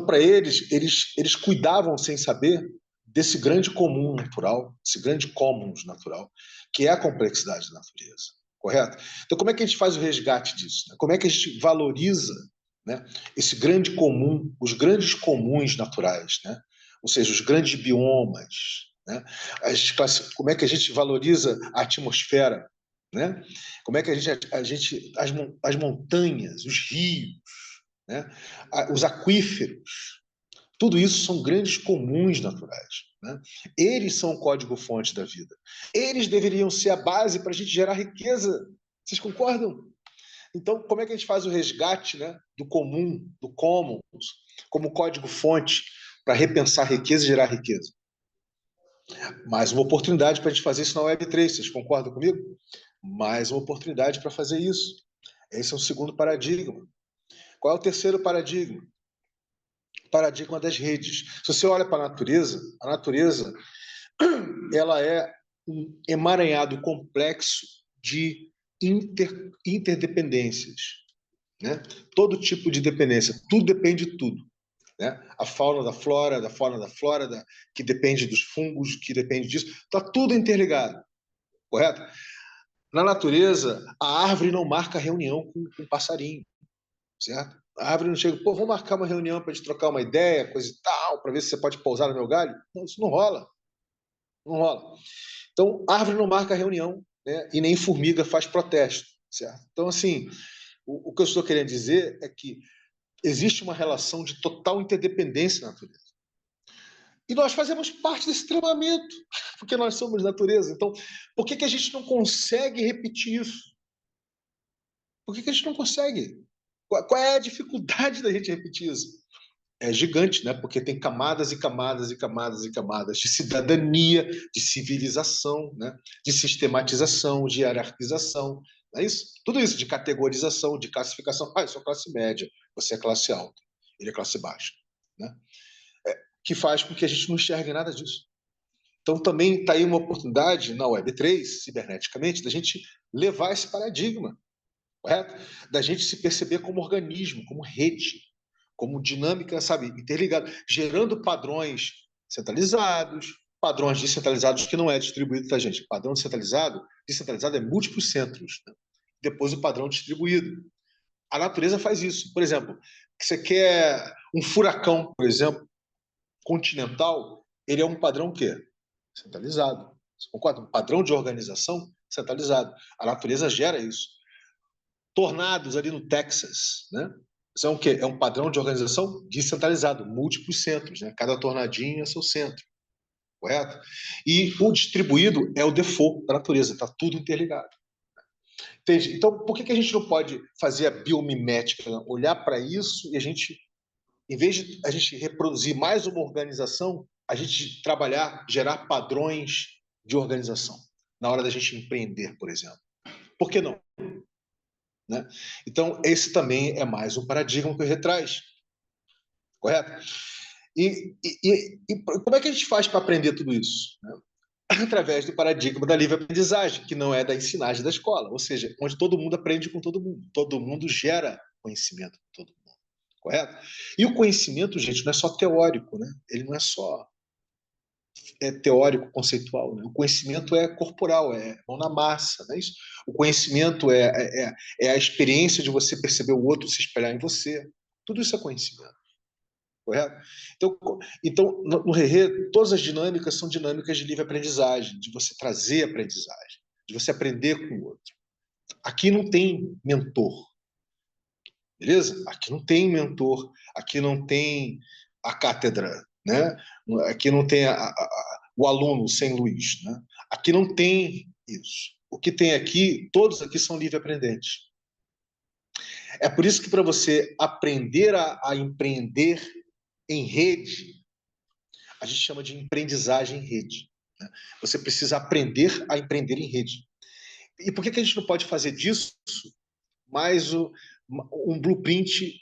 para eles cuidavam sem saber desse grande comum natural, esse grande commons natural, que é a complexidade da natureza, correto? Então, como é que a gente faz o resgate disso, né? Como é que a gente valoriza, né, esse grande comum, os grandes comuns naturais, né? Ou seja, os grandes biomas, né? Como é que a gente valoriza a atmosfera, né? Como é que as montanhas, os rios, né? Os aquíferos, tudo isso são grandes comuns naturais, né? Eles são o código-fonte da vida. Eles deveriam ser a base para a gente gerar riqueza. Vocês concordam? Então, como é que a gente faz o resgate, né, do comum, do commons, como código-fonte para repensar a riqueza e gerar riqueza? Mais uma oportunidade para a gente fazer isso na Web3, vocês concordam comigo? Mais uma oportunidade para fazer isso. Esse é o segundo paradigma. Qual é o terceiro paradigma? O paradigma das redes. Se você olha para a natureza ela é um emaranhado complexo de interdependências, né? Todo tipo de dependência, tudo depende de tudo, né? A fauna da flora, que depende dos fungos, que depende disso, está tudo interligado, correto? Na natureza, a árvore não marca reunião com o passarinho, certo? A árvore não chega, pô, vamos marcar uma reunião para a gente trocar uma ideia, coisa e tal, para ver se você pode pousar no meu galho. Não, isso não rola. Não rola. Então, árvore não marca reunião, né? E nem formiga faz protesto, certo? Então, assim, o que eu estou querendo dizer é que existe uma relação de total interdependência na natureza. E nós fazemos parte desse treinamento, porque nós somos natureza. Então, por que a gente não consegue repetir isso? Por que a gente não consegue? Qual é a dificuldade da gente repetir isso? É gigante, né? Porque tem camadas e camadas e camadas e camadas de cidadania, de civilização, né? De sistematização, de hierarquização, não é isso? Tudo isso, de categorização, de classificação. Ah, eu sou classe média, você é classe alta, ele é classe baixa, né? Que faz com que a gente não enxergue nada disso. Então, também está aí uma oportunidade na Web3, ciberneticamente, da gente levar esse paradigma, correto? Da gente se perceber como organismo, como rede, como dinâmica, sabe, interligada, gerando padrões centralizados, padrões descentralizados que não é distribuído, tá, gente? Padrão descentralizado é múltiplos centros, né? Depois o padrão distribuído. A natureza faz isso. Por exemplo, que você quer um furacão, por exemplo, continental, ele é um padrão o quê? Centralizado. Você concorda? Um padrão de organização centralizado. A natureza gera isso. Tornados ali no Texas, né? Isso é o quê? É um padrão de organização descentralizado, múltiplos centros, né? Cada tornadinho é seu centro, correto? E o distribuído é o default da natureza, está tudo interligado. Entende? Então, por que a gente não pode fazer a biomimética, né? Olhar para isso e a gente, em vez de a gente reproduzir mais uma organização, a gente trabalhar, gerar padrões de organização na hora da gente empreender, por exemplo. Por que não? Né? Então, esse também é mais um paradigma que o retraz, correto? E como é que a gente faz para aprender tudo isso? Né? Através do paradigma da livre aprendizagem, que não é da ensinagem da escola, ou seja, onde todo mundo aprende com todo mundo gera conhecimento com todo mundo, correto? E o conhecimento, gente, não é só teórico, né? Ele não é só teórico, conceitual, né? O conhecimento é corporal, é mão na massa, não é isso? O conhecimento é a experiência de você perceber o outro se espelhar em você. Tudo isso é conhecimento, correto? Então no Rerê, todas as dinâmicas são dinâmicas de livre aprendizagem, de você trazer aprendizagem, de você aprender com o outro. Aqui não tem mentor, beleza? Aqui não tem mentor, aqui não tem a cátedra, né? Aqui não tem o aluno sem luz, né? Aqui não tem isso. O que tem aqui, todos aqui são livre aprendentes. É por isso que para você aprender a empreender em rede, a gente chama de aprendizagem em rede, né? Você precisa aprender a empreender em rede. E por que a gente não pode fazer disso mais um blueprint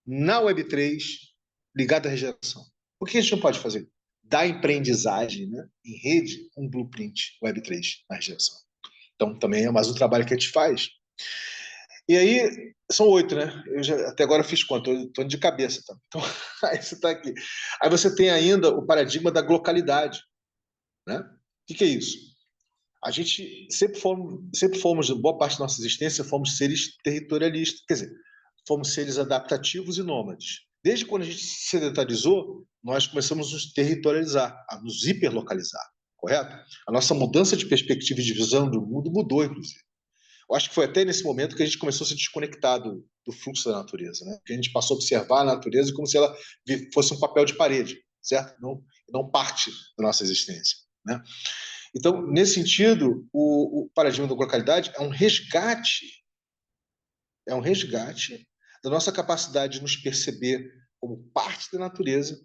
na Web3 ligado à regeneração? Por que a gente não pode fazer da aprendizagem, né, em rede um blueprint Web3 na regeneração? Então, também é mais um trabalho que a gente faz. E aí, são 8, né? Até agora eu fiz quanto? Estou de cabeça. Tá? Então, aí você está aqui. Aí você tem ainda o paradigma da localidade. Né? O que é isso? A gente sempre fomos, boa parte da nossa existência, fomos seres territorialistas. Quer dizer, fomos seres adaptativos e nômades. Desde quando a gente se sedentarizou, nós começamos a nos territorializar, a nos hiperlocalizar, correto? A nossa mudança de perspectiva e de visão do mundo mudou, inclusive. Eu acho que foi até nesse momento que a gente começou a se desconectar do fluxo da natureza, né? Que a gente passou a observar a natureza como se ela fosse um papel de parede, certo? Não parte da nossa existência, né? Então, nesse sentido, o paradigma da localidade é um resgate da nossa capacidade de nos perceber como parte da natureza,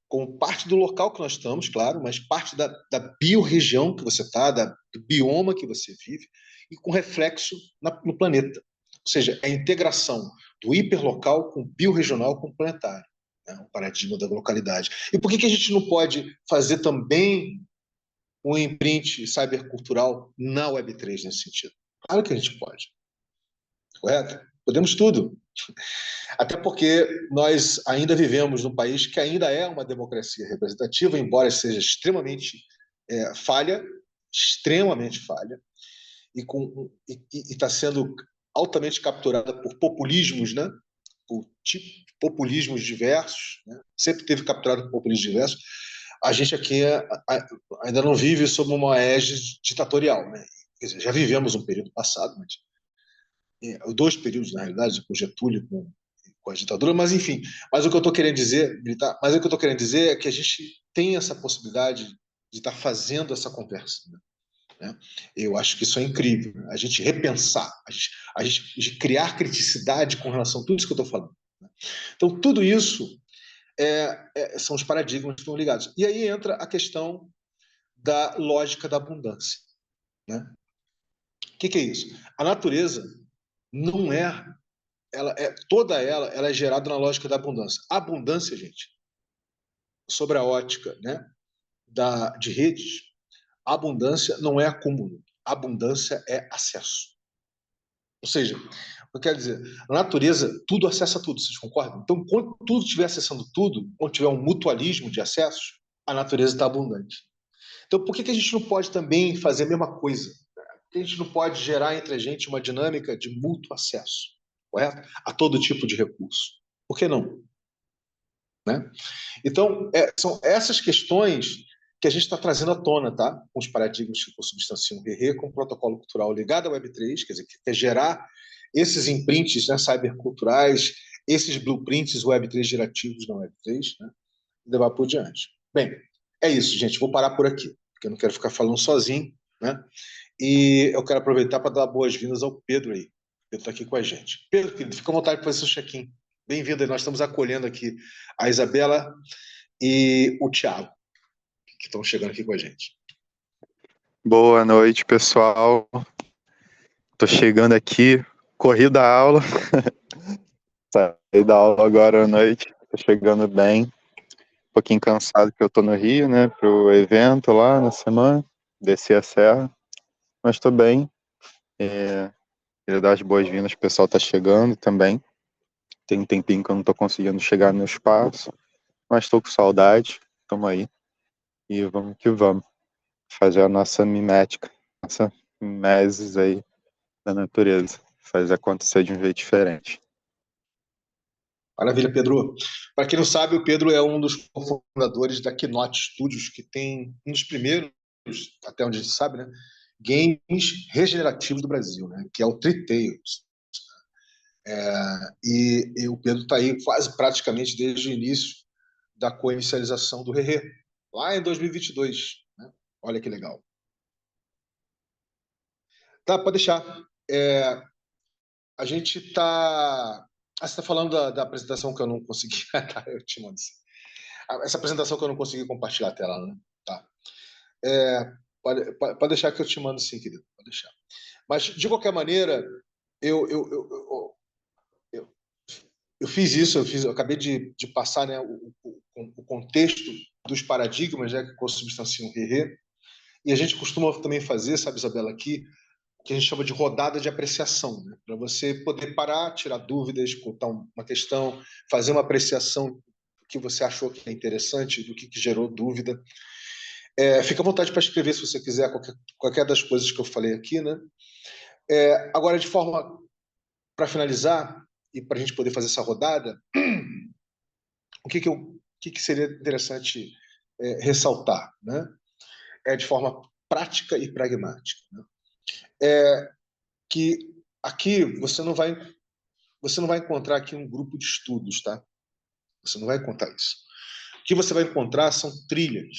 como parte do local que nós estamos, claro, mas parte da biorregião que você está, do bioma que você vive, e com reflexo no planeta. Ou seja, é a integração do hiperlocal com o biorregional com o planetário, né? O paradigma da localidade. E por que a gente não pode fazer também um imprint cybercultural na Web3 nesse sentido? Claro que a gente pode. Correto? Podemos tudo. Até porque nós ainda vivemos num país que ainda é uma democracia representativa, embora seja extremamente extremamente falha, e está sendo altamente capturada por populismos, né? Por populismos diversos, né? Sempre teve capturado por populismos diversos. A gente aqui ainda não vive sob uma égide ditatorial, né? Quer dizer, já vivemos um período passado, mas 2 períodos, na realidade, com Getúlio, com a ditadura, mas enfim. Mas o que eu estou querendo dizer, mas o que eu estou querendo dizer é que a gente tem essa possibilidade de estar fazendo essa conversa, né? Eu acho que isso é incrível, né? A gente repensar, a gente criar criticidade com relação a tudo isso que eu estou falando, né? Então, tudo isso são os paradigmas que estão ligados. E aí entra a questão da lógica da abundância, né? O que é isso? A natureza não toda ela é gerada na lógica da abundância. A abundância, gente, sobre a ótica, né, de redes, a abundância não é acúmulo, a abundância é acesso. Ou seja, eu quero dizer, a natureza, tudo acessa tudo, vocês concordam? Então, quando tudo estiver acessando tudo, quando tiver um mutualismo de acessos, a natureza está abundante. Então, por que a gente não pode também fazer a mesma coisa? Por que a gente não pode gerar entre a gente uma dinâmica de mútuo acesso, correto? A todo tipo de recurso? Por que não? Né? Então, são essas questões que a gente está trazendo à tona, tá? Com os paradigmas que consubstanciam o RE, com o protocolo cultural ligado à Web3, quer dizer, que quer gerar esses imprints, né, cyberculturais, esses blueprints Web3 gerativos na Web3, né, e levar por diante. Bem, é isso, gente. Vou parar por aqui, porque eu não quero ficar falando sozinho, né? E eu quero aproveitar para dar boas-vindas ao Pedro aí. O Pedro está aqui com a gente. Pedro, querido, fica à vontade para fazer seu check-in. Bem-vindo aí. Nós estamos acolhendo aqui a Isabela e o Thiago, que estão chegando aqui com a gente. Boa noite, pessoal. Tô chegando aqui, corri da aula. Saí da aula agora à noite. Tô chegando bem. Um pouquinho cansado que eu tô no Rio, né? Pro evento lá na semana. Desci a serra. Mas tô bem. Queria dar as boas-vindas. O pessoal tá chegando também. Tem um tempinho que eu não tô conseguindo chegar no espaço. Mas tô com saudade. Tamo aí. E vamos que vamos. Fazer a nossa mimética. Nossa mimesis aí da natureza, faz acontecer de um jeito diferente. Maravilha, Pedro. Para quem não sabe, o Pedro é um dos fundadores da Keynote Studios, que tem um dos primeiros, até onde a gente sabe, né, games regenerativos do Brasil, né, que é o Three Tales. E o Pedro está aí quase praticamente desde o início da co-inicialização do ReRe, lá em 2022. Né? Olha que legal. Tá, pode deixar. A gente está... você está falando da apresentação que eu não consegui... tá, eu te mando assim. Essa apresentação que eu não consegui compartilhar a tela, né? Tá. Pode deixar que eu te mando sim, querido. Pode deixar. Mas, de qualquer maneira, eu fiz isso, eu acabei de passar, né, o contexto dos paradigmas, né, que consubstanciam o ReRe, e a gente costuma também fazer, sabe, Isabela, aqui, que a gente chama de rodada de apreciação, né? Para você poder parar, tirar dúvidas, contar uma questão, fazer uma apreciação do que você achou que é interessante, do que gerou dúvida. Fica à vontade para escrever, se você quiser, qualquer das coisas que eu falei aqui, né? Agora, de forma para finalizar e para a gente poder fazer essa rodada, o que seria interessante ressaltar, né? De forma prática e pragmática, né? Que aqui você não vai encontrar aqui um grupo de estudos, tá? Você não vai encontrar isso. O que você vai encontrar são trilhas,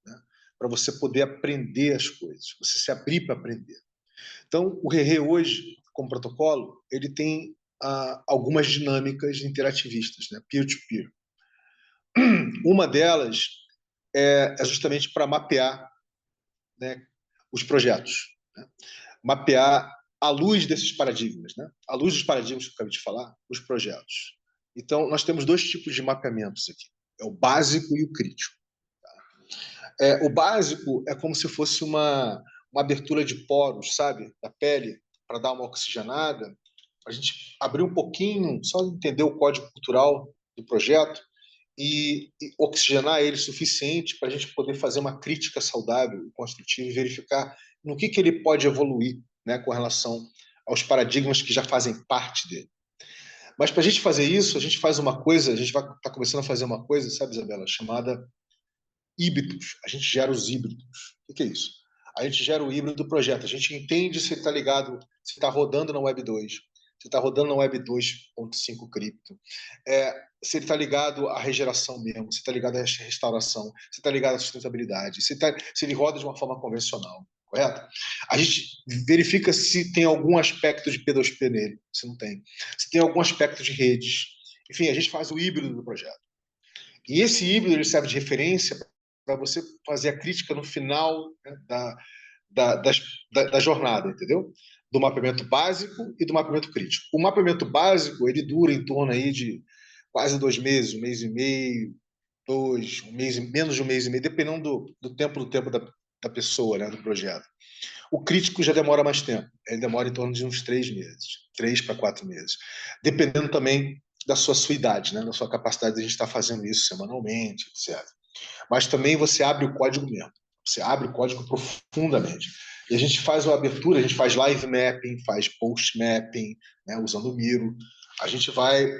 né? Para você poder aprender as coisas, você se abrir para aprender. Então, o ReRe hoje, como protocolo, ele tem algumas dinâmicas interativistas, né? Peer-to-peer. Uma delas é justamente para mapear, né, os projetos, né? Mapear à luz desses paradigmas, né? À luz dos paradigmas que eu acabei de falar, os projetos. Então, nós temos dois tipos de mapeamentos aqui. É o básico e o crítico. Tá? O básico é como se fosse uma abertura de poros, sabe? Da pele, para dar uma oxigenada, a gente abrir um pouquinho, só entender o código cultural do projeto e oxigenar ele o suficiente para a gente poder fazer uma crítica saudável e construtiva e verificar no que ele pode evoluir, né, com relação aos paradigmas que já fazem parte dele. Mas para a gente fazer isso, a gente faz uma coisa, a gente vai estar começando a fazer uma coisa, sabe, Isabela, chamada híbridos. A gente gera os híbridos. O que é isso? A gente gera o híbrido do projeto. A gente entende se está ligado, se está rodando na Web 2, se está rodando na Web 2.5 cripto, se ele está ligado à regeneração mesmo, se está ligado à restauração, se está ligado à sustentabilidade, se ele roda de uma forma convencional, correto? A gente verifica se tem algum aspecto de P2P nele, se não tem. Se tem algum aspecto de redes. Enfim, a gente faz o híbrido do projeto. E esse híbrido ele serve de referência para você fazer a crítica no final, né, da jornada, entendeu? Do mapeamento básico e do mapeamento crítico. O mapeamento básico ele dura em torno aí de quase 2 meses, 1 mês e meio, 2, menos de 1 mês e meio, dependendo do tempo da pessoa, né, do projeto. O crítico já demora mais tempo, ele demora em torno de uns 3 meses, 3 para 4 meses, dependendo também da sua idade, né, da sua capacidade de a gente estar fazendo isso semanalmente, etc. Mas também você abre o código mesmo, você abre o código profundamente. E a gente faz uma abertura, a gente faz live mapping, faz post mapping, né, usando o Miro. A gente vai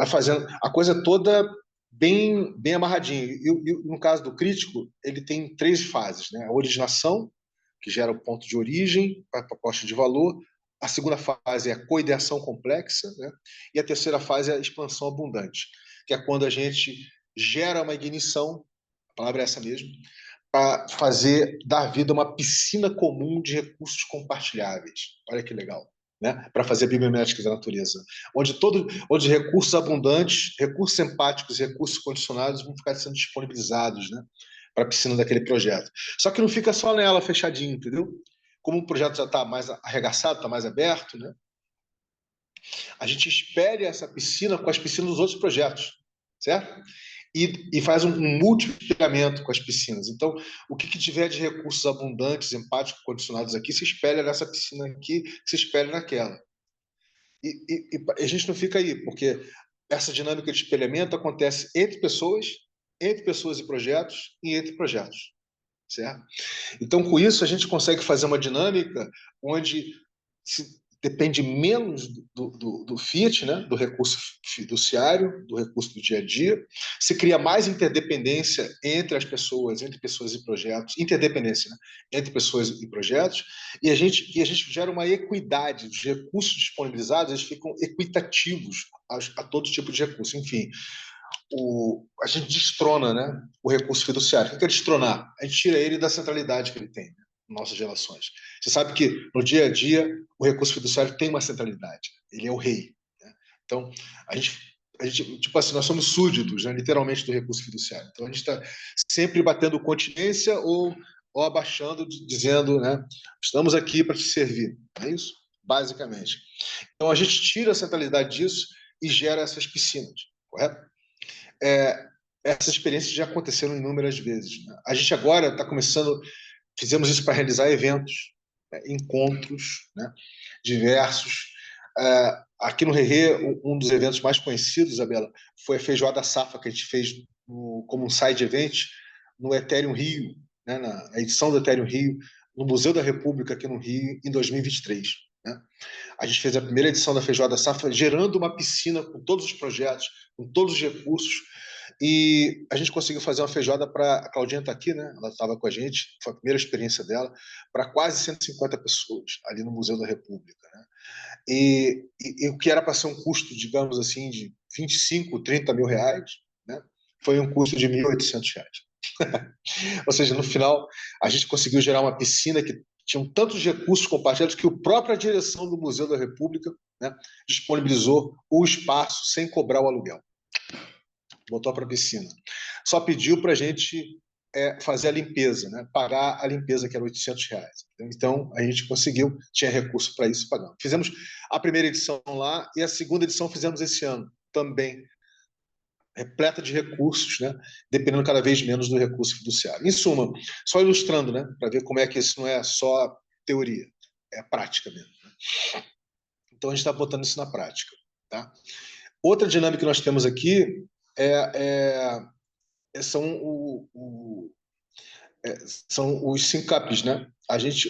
fazendo a coisa toda bem amarradinho. E no caso do crítico, ele tem 3 fases, né? A originação, que gera o ponto de origem, a proposta de valor. A segunda fase é a coideação complexa, né? E a terceira fase é a expansão abundante, que é quando a gente gera uma ignição, a palavra é essa mesmo, para dar vida a uma piscina comum de recursos compartilháveis. Olha que legal. Né? Para fazer a biomimética da natureza, onde recursos abundantes, recursos empáticos e recursos condicionados vão ficar sendo disponibilizados, né, para a piscina daquele projeto. Só que não fica só nela fechadinho, entendeu? Como o projeto já está mais arregaçado, está mais aberto, né, a gente espelha essa piscina com as piscinas dos outros projetos, certo? E faz um multiplicamento com as piscinas. Então, o que tiver de recursos abundantes, empáticos, condicionados aqui, se espelha nessa piscina aqui, se espelha naquela. E a gente não fica aí, porque essa dinâmica de espelhamento acontece entre pessoas e projetos e entre projetos, certo? Então, com isso, a gente consegue fazer uma dinâmica onde depende menos do fiat, né, do recurso fiduciário, do recurso do dia a dia, se cria mais interdependência entre as pessoas, entre pessoas e projetos, interdependência, né, entre pessoas e projetos, e a gente gera uma equidade, os recursos disponibilizados eles ficam equitativos a todo tipo de recurso. Enfim, a gente destrona, né, o recurso fiduciário. O que é destronar? A gente tira ele da centralidade que ele tem, né, em nossas relações. Você sabe que no dia a dia o recurso fiduciário tem uma centralidade. Ele é o rei. Né? Então, a gente, tipo assim, nós somos súditos, né, literalmente, do recurso fiduciário. Então, a gente está sempre batendo continência ou abaixando, dizendo, né, estamos aqui para te servir. É isso? Basicamente. Então, a gente tira a centralidade disso e gera essas piscinas, correto? Essas experiências já aconteceram inúmeras vezes. Né? A gente agora está começando, fizemos isso para realizar eventos, né? Encontros, né? Diversos. Aqui no Rerê, um dos eventos mais conhecidos, Isabela, foi a Feijoada Safa, que a gente fez como um side event no Ethereum Rio, né? Na edição do Ethereum Rio, no Museu da República, aqui no Rio, em 2023. Né? A gente fez a primeira edição da Feijoada Safa, gerando uma piscina com todos os projetos, com todos os recursos, e a gente conseguiu fazer uma feijoada para... A Claudinha está aqui, né? Ela estava com a gente, foi a primeira experiência dela, para quase 150 pessoas, ali no Museu da República. Né? E o que era para ser um custo, digamos assim, de 25, 30 mil reais, né? Foi um custo de 1.800 reais. Ou seja, no final, a gente conseguiu gerar uma piscina que tinham tantos recursos compartilhados que a própria direção do Museu da República, né, disponibilizou o espaço sem cobrar o aluguel. Botou para a piscina. Só pediu para a gente fazer a limpeza, né, pagar a limpeza, que era 800 reais. Então, a gente conseguiu, tinha recurso para isso, pagamos. Fizemos a primeira edição lá e a segunda edição fizemos esse ano também, repleta de recursos, né, dependendo cada vez menos do recurso fiduciário. Em suma, só ilustrando, né, para ver como é que isso não é só teoria, é prática mesmo. Né? Então, a gente está botando isso na prática. Tá? Outra dinâmica que nós temos aqui são os syncaps, né?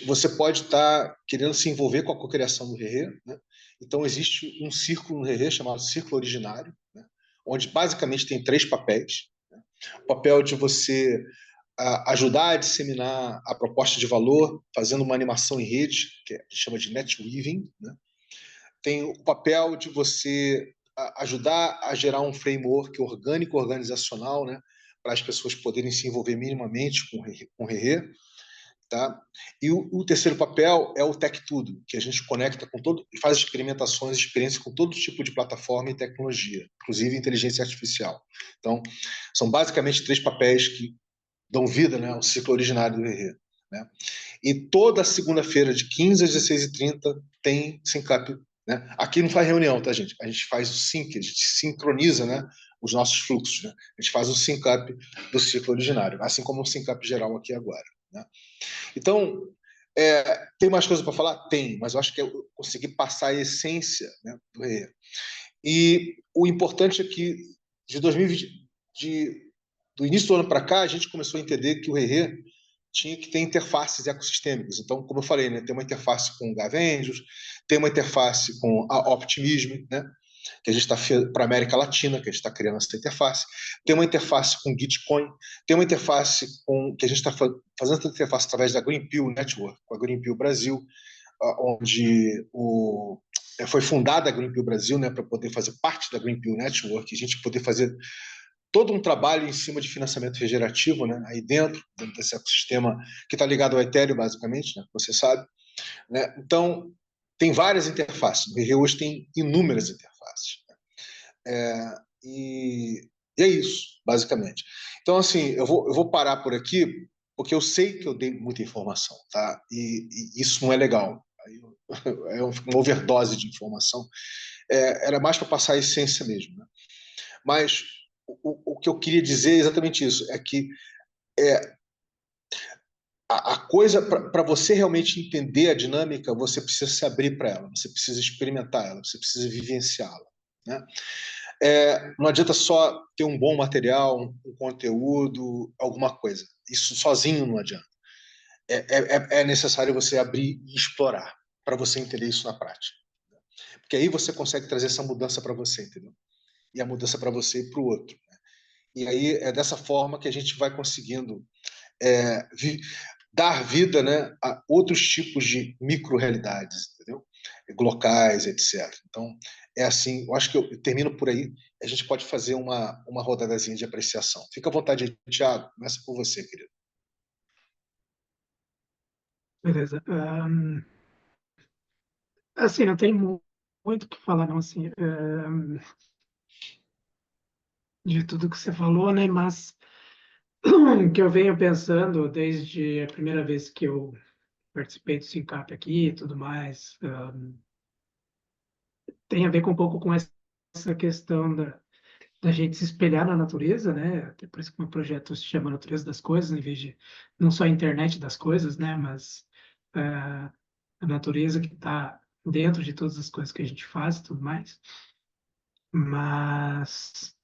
Você pode estar querendo se envolver com a cocriação do Rerê, né? Então, existe um círculo no Rerê chamado Círculo Originário, né? Onde basicamente tem 3 papéis. Né? O papel de você ajudar a disseminar a proposta de valor, fazendo uma animação em rede, que a gente chama de netweaving. Né? Tem o papel de você ajudar a gerar um framework orgânico, organizacional, né? Para as pessoas poderem se envolver minimamente com o Rerê. Tá? E o terceiro papel é o Tech Tudo, que a gente conecta com todo, faz experimentações, experiências com todo tipo de plataforma e tecnologia, inclusive inteligência artificial. Então, são basicamente 3 papéis que dão vida, né, ao ciclo originário do Rerê. Né? E toda segunda-feira, de 15 às 16h30, tem Syncap. Né? Aqui não faz reunião, tá, gente? A gente faz o sync, a gente sincroniza, né, os nossos fluxos. Né? A gente faz o Syncap do ciclo originário, assim como o Syncap geral aqui agora. Né? Então, tem mais coisa para falar? Tem, mas eu acho que eu consegui passar a essência, né, do Rerê. E o importante é que, de 2020, do início do ano para cá, a gente começou a entender que o Rerê tinha que ter interfaces ecossistêmicas. Então, como eu falei, né, tem uma interface com o Gavendios, tem uma interface com a Optimism, né? que a gente está para a América Latina, que a gente está criando essa interface. Tem uma interface com Gitcoin, tem uma interface que a gente está fazendo essa interface através da Greenpill Network, com a Greenpill Brasil, onde foi fundada a Greenpill Brasil, né, para poder fazer parte da Greenpill Network, a gente poder fazer todo um trabalho em cima de financiamento regenerativo, né, aí dentro desse ecossistema que está ligado ao Ethereum, basicamente, né, você sabe. Né? Então, tem várias interfaces. O RRE hoje tem inúmeras interfaces. E é isso, basicamente. Então, assim, eu vou parar por aqui, porque eu sei que eu dei muita informação, tá? E isso não é legal. É uma overdose de informação. Era mais para passar a essência mesmo. Né? Mas o que eu queria dizer é exatamente isso, é que a coisa, para você realmente entender a dinâmica, você precisa se abrir para ela, você precisa experimentar ela, você precisa vivenciá-la. Né? Não adianta só ter um bom material, um conteúdo, alguma coisa. Isso sozinho não adianta. É necessário você abrir e explorar para você entender isso na prática. Porque aí você consegue trazer essa mudança para você, entendeu? E a mudança para você e para o outro. Né? E aí é dessa forma que a gente vai conseguindo dar vida, né, a outros tipos de micro-realidades, entendeu? Locais, etc. Então, é assim, eu acho que eu termino por aí, a gente pode fazer uma rodadazinha de apreciação. Fica à vontade aí, Thiago, começa por você, querido. Beleza. Assim, não tem muito o que falar, não, assim, de tudo que você falou, né? Mas o que eu venho pensando desde a primeira vez que eu participei do SINCAP aqui e tudo mais, tem a ver com um pouco com essa questão da gente se espelhar na natureza, né? Até por isso que o meu projeto se chama Natureza das Coisas, em vez de não só a internet das coisas, né? Mas a natureza que está dentro de todas as coisas que a gente faz e tudo mais. Mas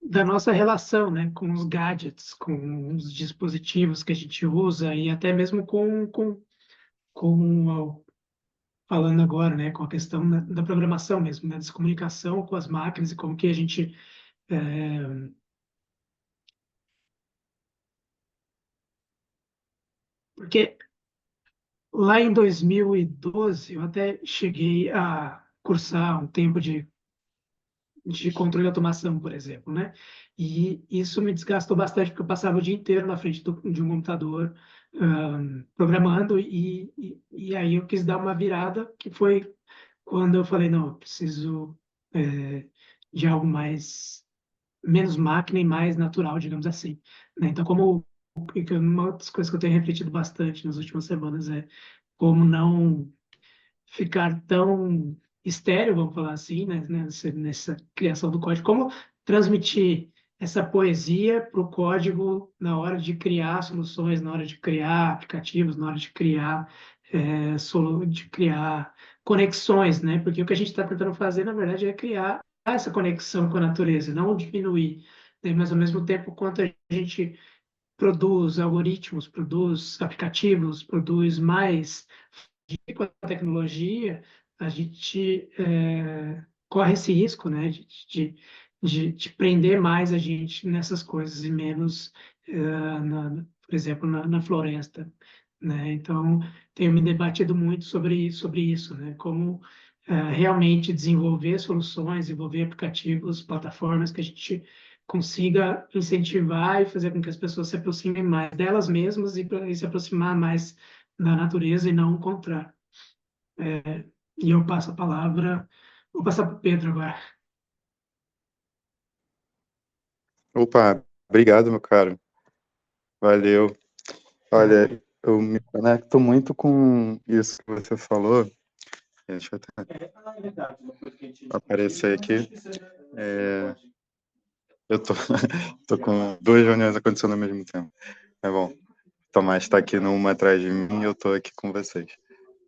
da nossa relação, né, com os gadgets, com os dispositivos que a gente usa e até mesmo falando agora, né, com a questão da programação mesmo, né, dessa comunicação com as máquinas e como que a gente porque lá em 2012 eu até cheguei a cursar um tempo de controle de automação, por exemplo, né? E isso me desgastou bastante, porque eu passava o dia inteiro na frente de um computador, programando, e aí eu quis dar uma virada, que foi quando eu falei, não, eu preciso de algo menos máquina e mais natural, digamos assim. Né? Então, uma das coisas que eu tenho refletido bastante nas últimas semanas é como não ficar tão estéril, vamos falar assim, né, nessa criação do código, como transmitir essa poesia para o código na hora de criar soluções, na hora de criar aplicativos, na hora de criar de criar conexões, né? Porque o que a gente está tentando fazer, na verdade, é criar essa conexão com a natureza, não diminuir, né? Mas ao mesmo tempo, quanto a gente produz algoritmos, produz aplicativos, produz mais com a tecnologia, a gente corre esse risco, né, de prender mais a gente nessas coisas e menos, por exemplo, na floresta, né? Então, tenho me debatido muito sobre isso, né? Como realmente desenvolver soluções, desenvolver aplicativos, plataformas que a gente consiga incentivar e fazer com que as pessoas se aproximem mais delas mesmas e se aproximar mais da natureza e não o contrário. E eu passo a palavra, vou passar para o Pedro agora. Opa, obrigado, meu caro. Valeu. Olha, eu me conecto muito com isso que você falou. Deixa eu até aparecer aqui. Eu tô com duas reuniões acontecendo ao mesmo tempo. É bom. Tomás está aqui numa atrás de mim e eu tô aqui com vocês.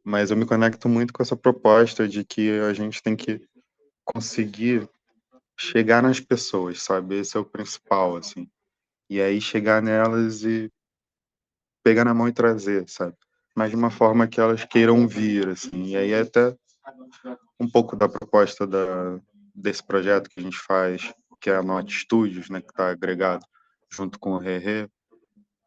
Mas eu me conecto muito com essa proposta de que a gente tem que conseguir chegar nas pessoas, sabe? Esse é o principal, assim. E aí chegar nelas e pegar na mão e trazer, sabe? Mas de uma forma que elas queiram vir, assim. E aí até um pouco da proposta desse projeto que a gente faz, que é a Note Studios, né, que está agregado junto com o Rerê,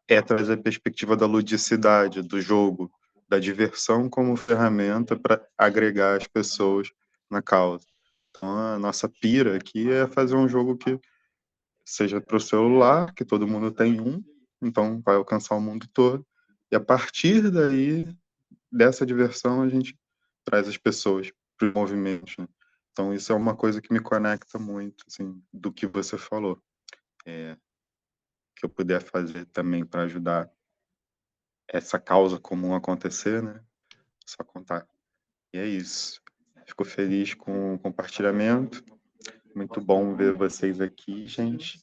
é trazer a perspectiva da ludicidade, do jogo, da diversão como ferramenta para agregar as pessoas na causa. Então, a nossa pira aqui é fazer um jogo que seja para o celular, que todo mundo tem um, então vai alcançar o mundo todo, e a partir daí, dessa diversão, a gente traz as pessoas para os movimentos, né? Então, isso é uma coisa que me conecta muito, assim, do que você falou. Que eu puder fazer também para ajudar essa causa comum acontecer, né? Só contar. E é isso. Fico feliz com o compartilhamento. Muito bom ver vocês aqui, gente.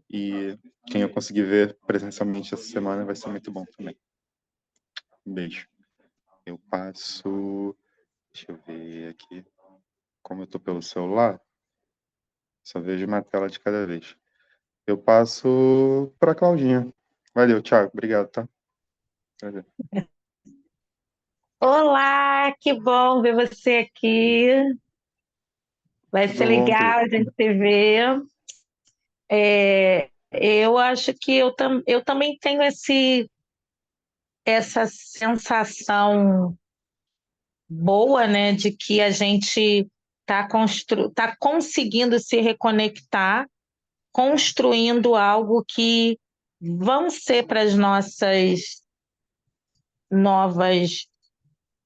E quem eu conseguir ver presencialmente essa semana vai ser muito bom também. Um beijo. Eu passo. Deixa eu ver aqui. Como eu tô pelo celular, só vejo uma tela de cada vez. Eu passo para Claudinha. Valeu, Thiago. Obrigado, tá? Prazer. Olá, que bom ver você aqui. Vai ser Tudo bom, legal querido? a gente se ver. Eu acho que eu também tenho essa sensação boa, né, de que a gente tá conseguindo se reconectar, construindo algo que vão ser para as nossas novas,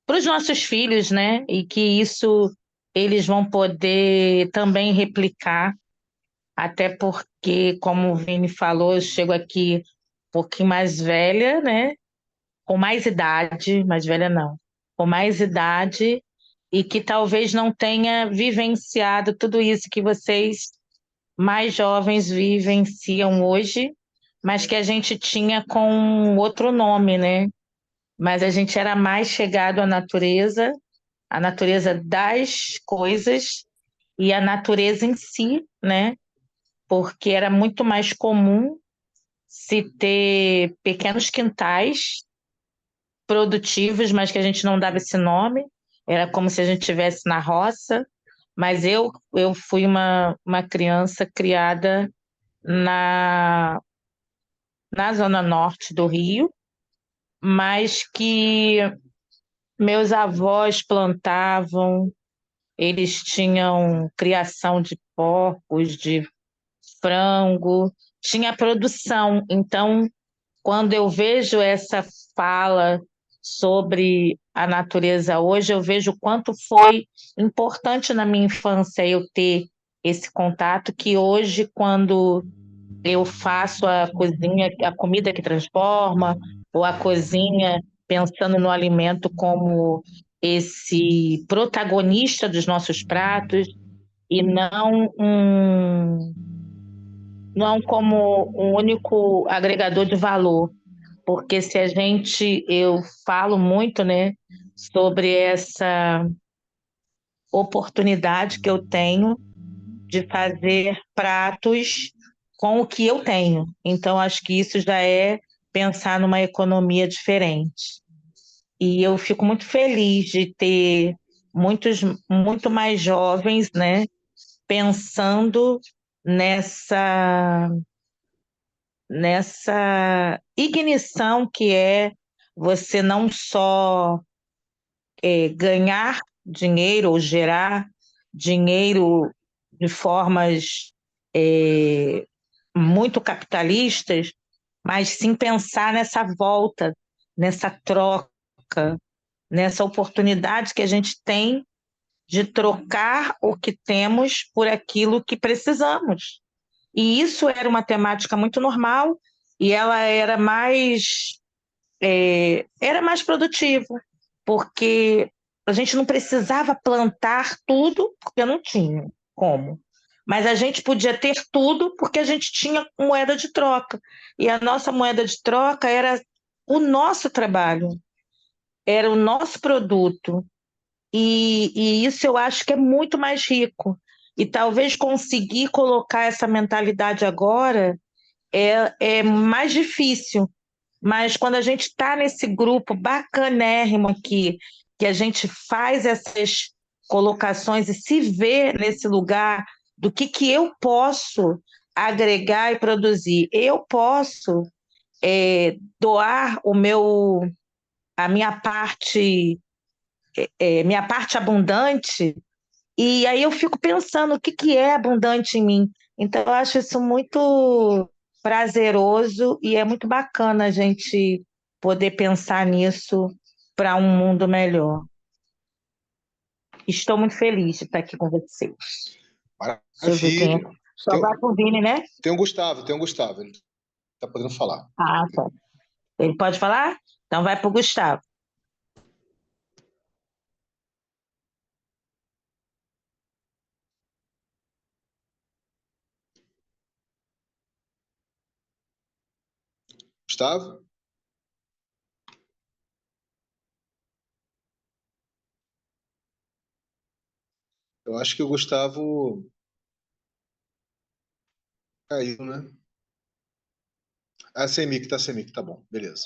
para os nossos filhos, né, e que isso eles vão poder também replicar, até porque, como o Vini falou, eu chego aqui um pouquinho mais velha, né, com mais idade, mais velha não, com mais idade, e que talvez não tenha vivenciado tudo isso que vocês mais jovens vivenciam hoje, mas que a gente tinha com outro nome, né? Mas a gente era mais chegado à natureza das coisas e à natureza em si, né? Porque era muito mais comum se ter pequenos quintais produtivos, mas que a gente não dava esse nome. Era como se a gente estivesse na roça. Mas eu fui uma criança criada na, na zona norte do Rio, mas que meus avós plantavam, eles tinham criação de porcos, de frango, tinha produção. Então, quando eu vejo essa fala sobre a natureza hoje, eu vejo o quanto foi importante na minha infância eu ter esse contato, que hoje, quando eu faço a cozinha, a comida que transforma, ou a cozinha pensando no alimento como esse protagonista dos nossos pratos, e não como um único agregador de valor. Porque se a gente, eu falo muito, né, sobre essa oportunidade que eu tenho de fazer pratos com o que eu tenho. Então, acho que isso já é pensar numa economia diferente. E eu fico muito feliz de ter muito mais jovens, né, pensando nessa nessa ignição que é você não só ganhar dinheiro ou gerar dinheiro de formas muito capitalistas, mas sim pensar nessa volta, nessa troca, nessa oportunidade que a gente tem de trocar o que temos por aquilo que precisamos. E isso era uma temática muito normal e ela era mais produtivo, porque a gente não precisava plantar tudo, porque não tinha como. Mas a gente podia ter tudo porque a gente tinha moeda de troca. E a nossa moeda de troca era o nosso trabalho, era o nosso produto. E isso eu acho que é muito mais rico. E talvez conseguir colocar essa mentalidade agora é mais difícil, mas quando a gente está nesse grupo bacanérrimo aqui, que a gente faz essas colocações e se ver nesse lugar do que eu posso agregar e produzir. Eu posso doar a minha parte abundante, e aí eu fico pensando o que é abundante em mim. Então, eu acho isso muito prazeroso e é muito bacana a gente poder pensar nisso para um mundo melhor. Estou muito feliz de estar aqui com vocês. Deixa eu ver quem é. Maravilha. Só vai com o Vini, né? Tem o Gustavo, ele está podendo falar. Ah, tá. Ele pode falar? Então vai para o Gustavo. Gustavo? Eu acho que o Gustavo caiu, né? Ah, sem mic, tá bom, beleza.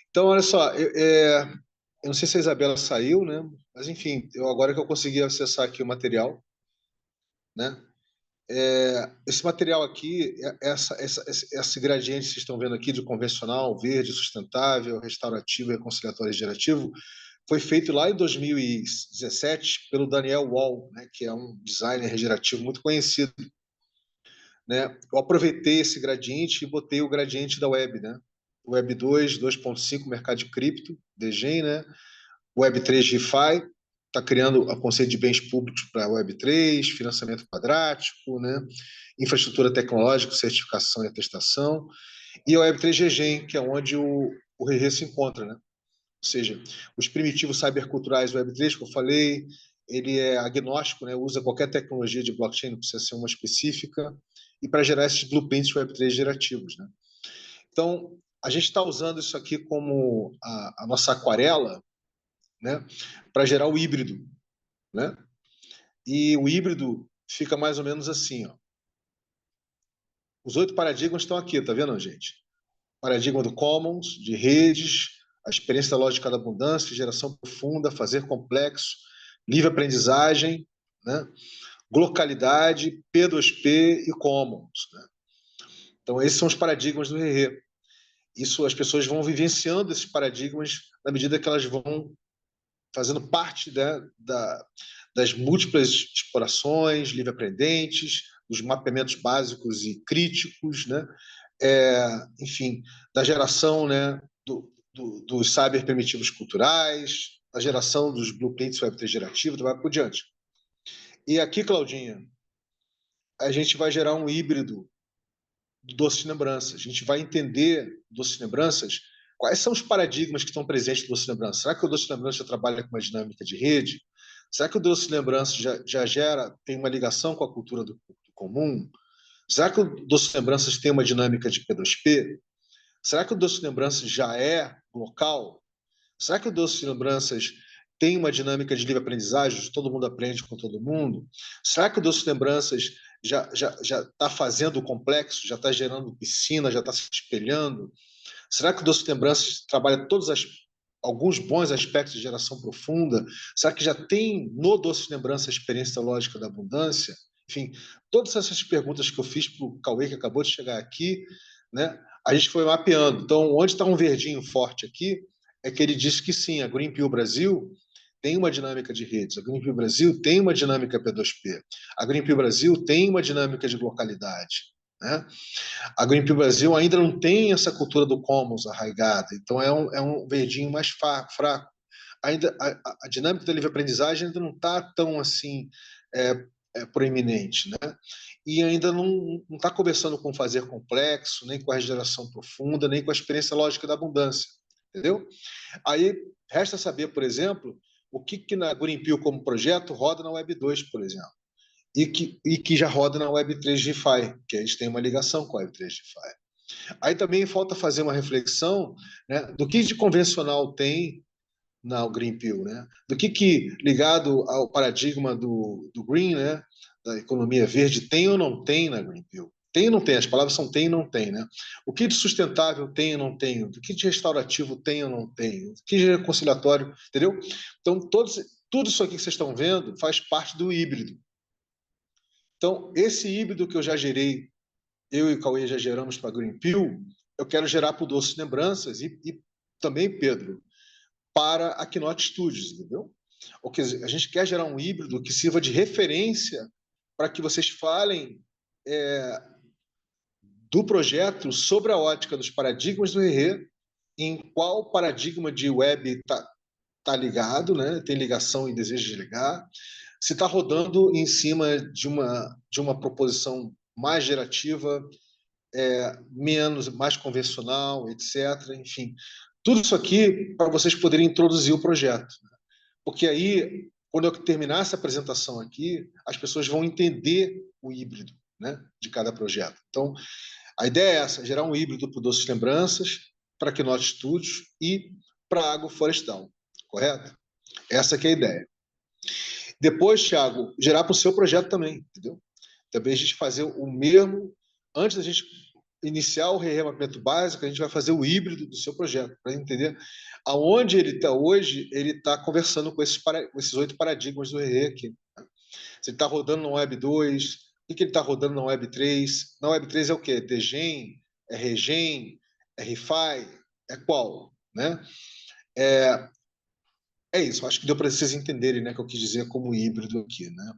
Então, olha só, eu não sei se a Isabela saiu, né? Mas, enfim, agora que eu consegui acessar aqui o material, né? Esse material aqui, esse gradiente que vocês estão vendo aqui de convencional, verde, sustentável, restaurativo e conciliatório e gerativo, foi feito lá em 2017 pelo Daniel Wall, né, que é um designer regenerativo muito conhecido. Né? Eu aproveitei esse gradiente e botei o gradiente da web, né? Web 2, 2.5, mercado de cripto, DGEM, né? Web 3, DeFi, está criando o conceito de bens públicos para a Web 3, financiamento quadrático, né? Infraestrutura tecnológica, certificação e atestação, e a Web 3 GGEM, que é onde o ReRe se encontra, né? Ou seja, os primitivos cyberculturais do Web 3, que eu falei, ele é agnóstico, né? Usa qualquer tecnologia de blockchain, não precisa ser uma específica, e para gerar esses blueprints Web 3 gerativos, né? Então, a gente está usando isso aqui como a nossa aquarela, né? Para gerar o híbrido, né? E o híbrido fica mais ou menos assim, ó. Os 8 paradigmas estão aqui, tá vendo, gente? Paradigma do commons, de redes, a experiência da lógica da abundância, geração profunda, fazer complexo, livre aprendizagem, né? Localidade, P2P e commons, né? Então, esses são os paradigmas do ReRe. Isso, as pessoas vão vivenciando esses paradigmas na medida que elas vão fazendo parte, né, das múltiplas explorações, livre-aprendentes, dos mapeamentos básicos e críticos, né? Enfim, da geração, né, dos cyber primitivos culturais, a geração dos blueprints Web3 gerativos, vai por diante. E aqui, Claudinha, a gente vai gerar um híbrido do Doce de Lembranças. A gente vai entender do Doce de Lembranças quais são os paradigmas que estão presentes no Doce de Lembranças. Será que o Doce de Lembranças já trabalha com uma dinâmica de rede? Será que o Doce de Lembranças tem uma ligação com a cultura do comum? Será que o Doce de Lembranças tem uma dinâmica de P2P? Será que o Doce de Lembranças já é local? Será que o Doce de Lembranças tem uma dinâmica de livre aprendizagem, todo mundo aprende com todo mundo? Será que o Doce de Lembranças já está fazendo o complexo, já está gerando piscina, já está se espelhando? Será que o Doce de Lembranças trabalha alguns bons aspectos de geração profunda? Será que já tem no Doce de Lembranças a experiência lógica da abundância? Enfim, todas essas perguntas que eu fiz para o Cauê, que acabou de chegar aqui, né, a gente foi mapeando. Então, onde está um verdinho forte aqui, é que ele disse que sim, a Greenpeace Brasil tem uma dinâmica de redes, a Greenpeace Brasil tem uma dinâmica P2P, a Greenpeace Brasil tem uma dinâmica de localidade, né? A Greenpeace Brasil ainda não tem essa cultura do commons arraigada, então é um verdinho mais fraco. Ainda a dinâmica da livre aprendizagem ainda não está tão assim proeminente, né? E ainda não está conversando com o fazer complexo, nem com a regeneração profunda, nem com a experiência lógica da abundância, entendeu? Aí resta saber, por exemplo, o que na Greenpeace como projeto roda na Web 2, por exemplo, e que já roda na Web 3 DeFi, que a gente tem uma ligação com a Web 3 DeFi. Aí também falta fazer uma reflexão, né, do que de convencional tem na Greenpeace, né? Do que ligado ao paradigma do Green, né, da economia verde, tem ou não tem na Greenpeace? Tem ou não tem? As palavras são tem e não tem, né? O que de sustentável tem ou não tem? O que de restaurativo tem ou não tem? O que de conciliatório, entendeu? Então, tudo isso aqui que vocês estão vendo faz parte do híbrido. Então, esse híbrido que eu já gerei, eu e o Cauê já geramos para a Greenpill, eu quero gerar para o Doces Lembranças e também, Pedro, para a Keynote Studios, entendeu? Ou quer dizer, a gente quer gerar um híbrido que sirva de referência para que vocês falem do projeto sobre a ótica dos paradigmas do RE, em qual paradigma de web está ligado, né? Tem ligação e desejo de ligar, se está rodando em cima de uma proposição mais gerativa, mais convencional, etc. Enfim, tudo isso aqui para vocês poderem introduzir o projeto. Porque aí, quando eu terminar essa apresentação aqui, as pessoas vão entender o híbrido, né, de cada projeto. Então, a ideia é essa, gerar um híbrido para o Doces Lembranças, para a Keynote Studios e para a Agroflorestal, correto? Essa que é a ideia. Depois, Thiago, gerar para o seu projeto também, entendeu? Também a gente fazer o mesmo, antes da gente iniciar o remapeamento básico, a gente vai fazer o híbrido do seu projeto, para entender aonde ele está hoje, ele está conversando com esses 8 paradigmas do RE aqui. Né? Se ele está rodando na Web 2, o que ele está rodando na Web 3? Na Web 3 é o quê? Degen, é Regen, é ReFi, é qual? Né? É isso, acho que deu para vocês entenderem, né, que eu quis dizer como híbrido aqui. Né?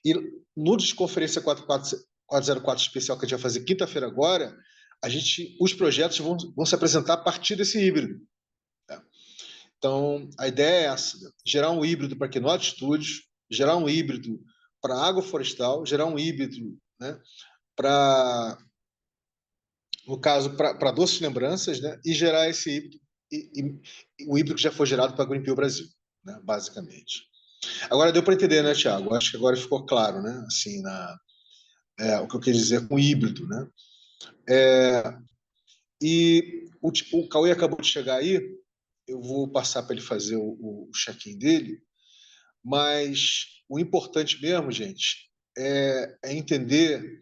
E no Desconferência 404 especial que a gente vai fazer quinta-feira agora, os projetos vão se apresentar a partir desse híbrido. Tá? Então, a ideia é essa, né? Gerar um híbrido para Keynote Studios, gerar um híbrido para Agroflorestal, gerar um híbrido, né, no caso, para Doces Lembranças, né, e gerar esse híbrido, o híbrido que já foi gerado para a Greenpeace Brasil, né, basicamente. Agora deu para entender, né, Thiago? Acho que agora ficou claro, né? Assim, o que eu quis dizer com híbrido, né? E o Cauê acabou de chegar aí, eu vou passar para ele fazer o check-in dele, mas o importante mesmo, gente, é entender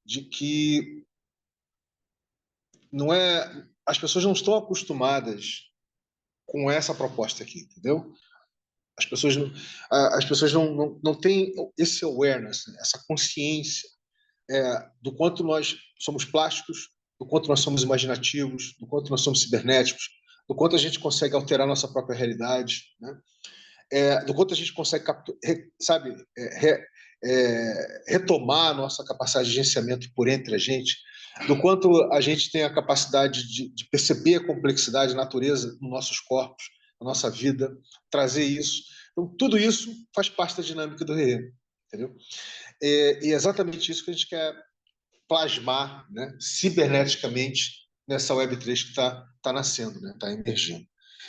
de que não é, as pessoas não estão acostumadas com essa proposta aqui, entendeu? As pessoas não têm esse awareness, essa consciência do quanto nós somos plásticos, do quanto nós somos imaginativos, do quanto nós somos cibernéticos, do quanto a gente consegue alterar nossa própria realidade, né? Do quanto a gente consegue, sabe, retomar a nossa capacidade de gerenciamento por entre a gente, do quanto a gente tem a capacidade de perceber a complexidade, a natureza nos nossos corpos, na nossa vida, trazer isso. Então, tudo isso faz parte da dinâmica do RE, entendeu? E é exatamente isso que a gente quer plasmar, né, ciberneticamente nessa Web3 que está nascendo, né, está emergindo.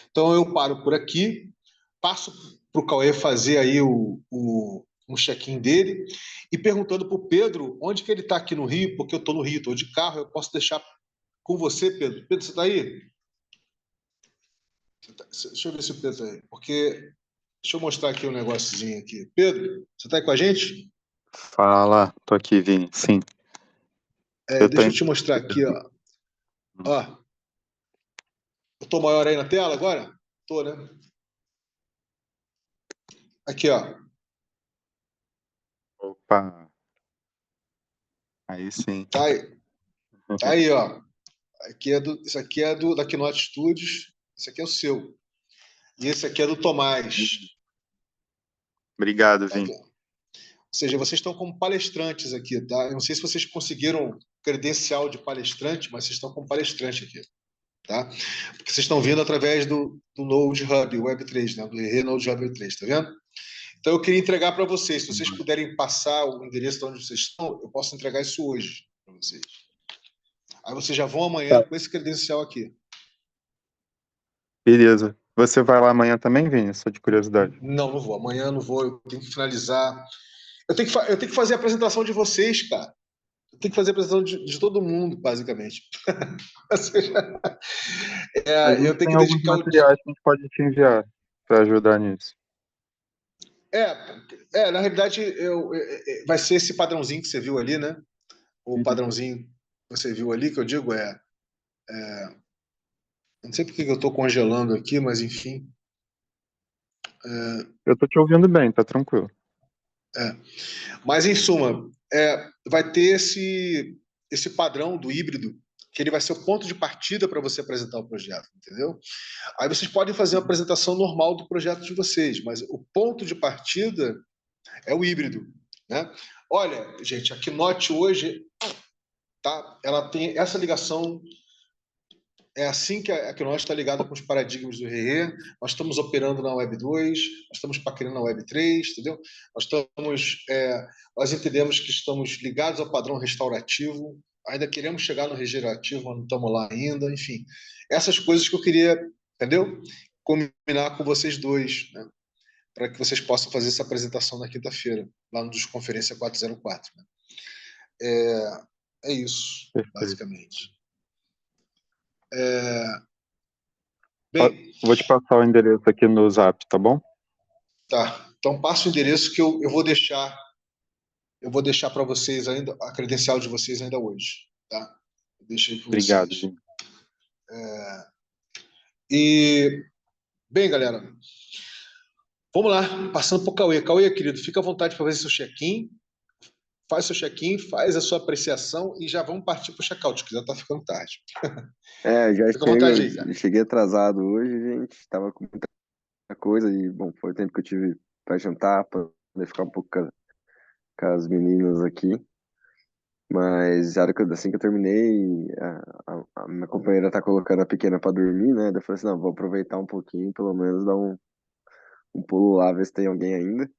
Então, eu paro por aqui, passo para o Cauê fazer aí um check-in dele e perguntando para o Pedro onde que ele está aqui no Rio, porque eu estou no Rio, estou de carro, eu posso deixar com você, Pedro. Pedro, você está aí? Deixa eu ver se o Pedro está aí, porque deixa eu mostrar aqui um negóciozinho aqui. Pedro, você está aí com a gente? Fala, tô aqui, Vini. Sim. Deixa eu te mostrar aqui, ó. Ó, eu tô maior aí na tela agora? Tô, né? Aqui, ó. Opa, aí sim. Tá aí, ó. Isso aqui é da Keynote Studios. Esse aqui é o seu. E esse aqui é do Tomás. Obrigado, Tá Vini. vendo? Ou seja, vocês estão como palestrantes aqui, tá? Eu não sei se vocês conseguiram credencial de palestrante, mas vocês estão como palestrante aqui, tá? Porque vocês estão vindo através do Node Hub Web3, né? Do RE Node Hub Web3, tá vendo? Então, eu queria entregar para vocês. Se vocês puderem passar o endereço de onde vocês estão, eu posso entregar isso hoje para vocês. Aí vocês já vão amanhã com esse credencial aqui. Beleza. Você vai lá amanhã também, Vini? Só de curiosidade. Não, não vou. Amanhã não vou. Eu tenho que finalizar. Eu tenho que fazer a apresentação de vocês, cara. Eu tenho que fazer a apresentação de todo mundo, basicamente. Ou seja, A gente eu tenho tem que alguns dedicar o dia. materiais que a gente pode te enviar para ajudar nisso. Na realidade, vai ser esse padrãozinho que você viu ali, né? O padrãozinho que você viu ali, que eu digo não sei por que eu estou congelando aqui, mas enfim. Eu tô te ouvindo bem, tá tranquilo. Mas, em suma, vai ter esse padrão do híbrido, que ele vai ser o ponto de partida para você apresentar o projeto, entendeu? Aí vocês podem fazer uma apresentação normal do projeto de vocês, mas o ponto de partida é o híbrido, né? Olha, gente, a Keynote hoje, tá? Ela tem essa ligação. É assim que a Keynote está ligada com os paradigmas do RE. Nós estamos operando na Web 2, nós estamos paquerando na Web 3, entendeu? Nós entendemos que estamos ligados ao padrão restaurativo, ainda queremos chegar no regenerativo, mas não estamos lá ainda, enfim. Essas coisas que eu queria, entendeu? Combinar com vocês dois, né? Para que vocês possam fazer essa apresentação na quinta-feira, lá no Desconferência 404. Né? É isso, Perfeito. basicamente. Bem, Vou te passar o endereço aqui no Zap, tá bom? tá. Então passa o endereço que eu vou deixar. Eu vou deixar para vocês ainda a credencial de vocês ainda hoje, tá? Eu deixei para Obrigado, vocês. Vini. E bem, galera, vamos lá, passando para o Cauê. Cauê, querido, fica à vontade para fazer seu check-in. Faz seu check-in, faz a sua apreciação e já vamos partir para o check-out, que já está ficando tarde. Já Fica à vontade aí, cara. cheguei atrasado hoje, gente. Tava com muita coisa e, bom, foi o tempo que eu tive para jantar, para poder ficar um pouco com as meninas aqui. Mas assim que eu terminei, a minha companheira tá colocando a pequena para dormir, né? Daí eu falei assim, não, vou aproveitar um pouquinho, pelo menos dar um pulo lá, ver se tem alguém ainda.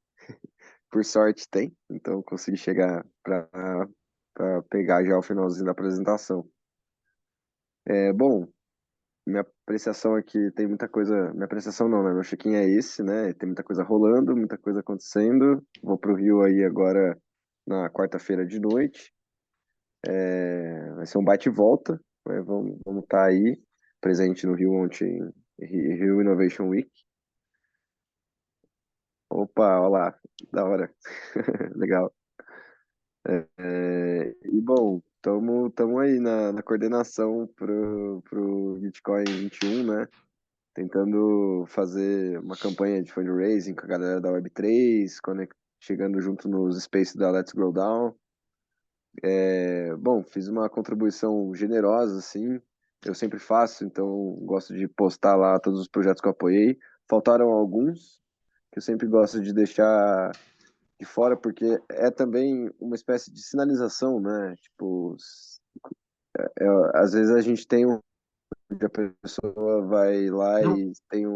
Por sorte tem, então eu consegui chegar para pegar já o finalzinho da apresentação. Bom, minha apreciação aqui tem muita coisa. Minha apreciação não, né? Meu check-in é esse, né? Tem muita coisa rolando, muita coisa acontecendo. Vou pro Rio aí agora na quarta-feira de noite. Vai ser um bate e volta. Né? Vamos estar aí, presente no Rio ontem, Rio Innovation Week. Opa, olha lá, da hora. Legal. E bom, tamo aí na coordenação pro Bitcoin 21, né? Tentando fazer uma campanha de fundraising com a galera da Web3, chegando junto nos spaces da Let's Grow Down. Bom, fiz uma contribuição generosa, assim, eu sempre faço, então gosto de postar lá todos os projetos que eu apoiei. Faltaram alguns, que eu sempre gosto de deixar de fora, porque é também uma espécie de sinalização, né? Tipo, às vezes a gente tem a pessoa vai lá Não. e tem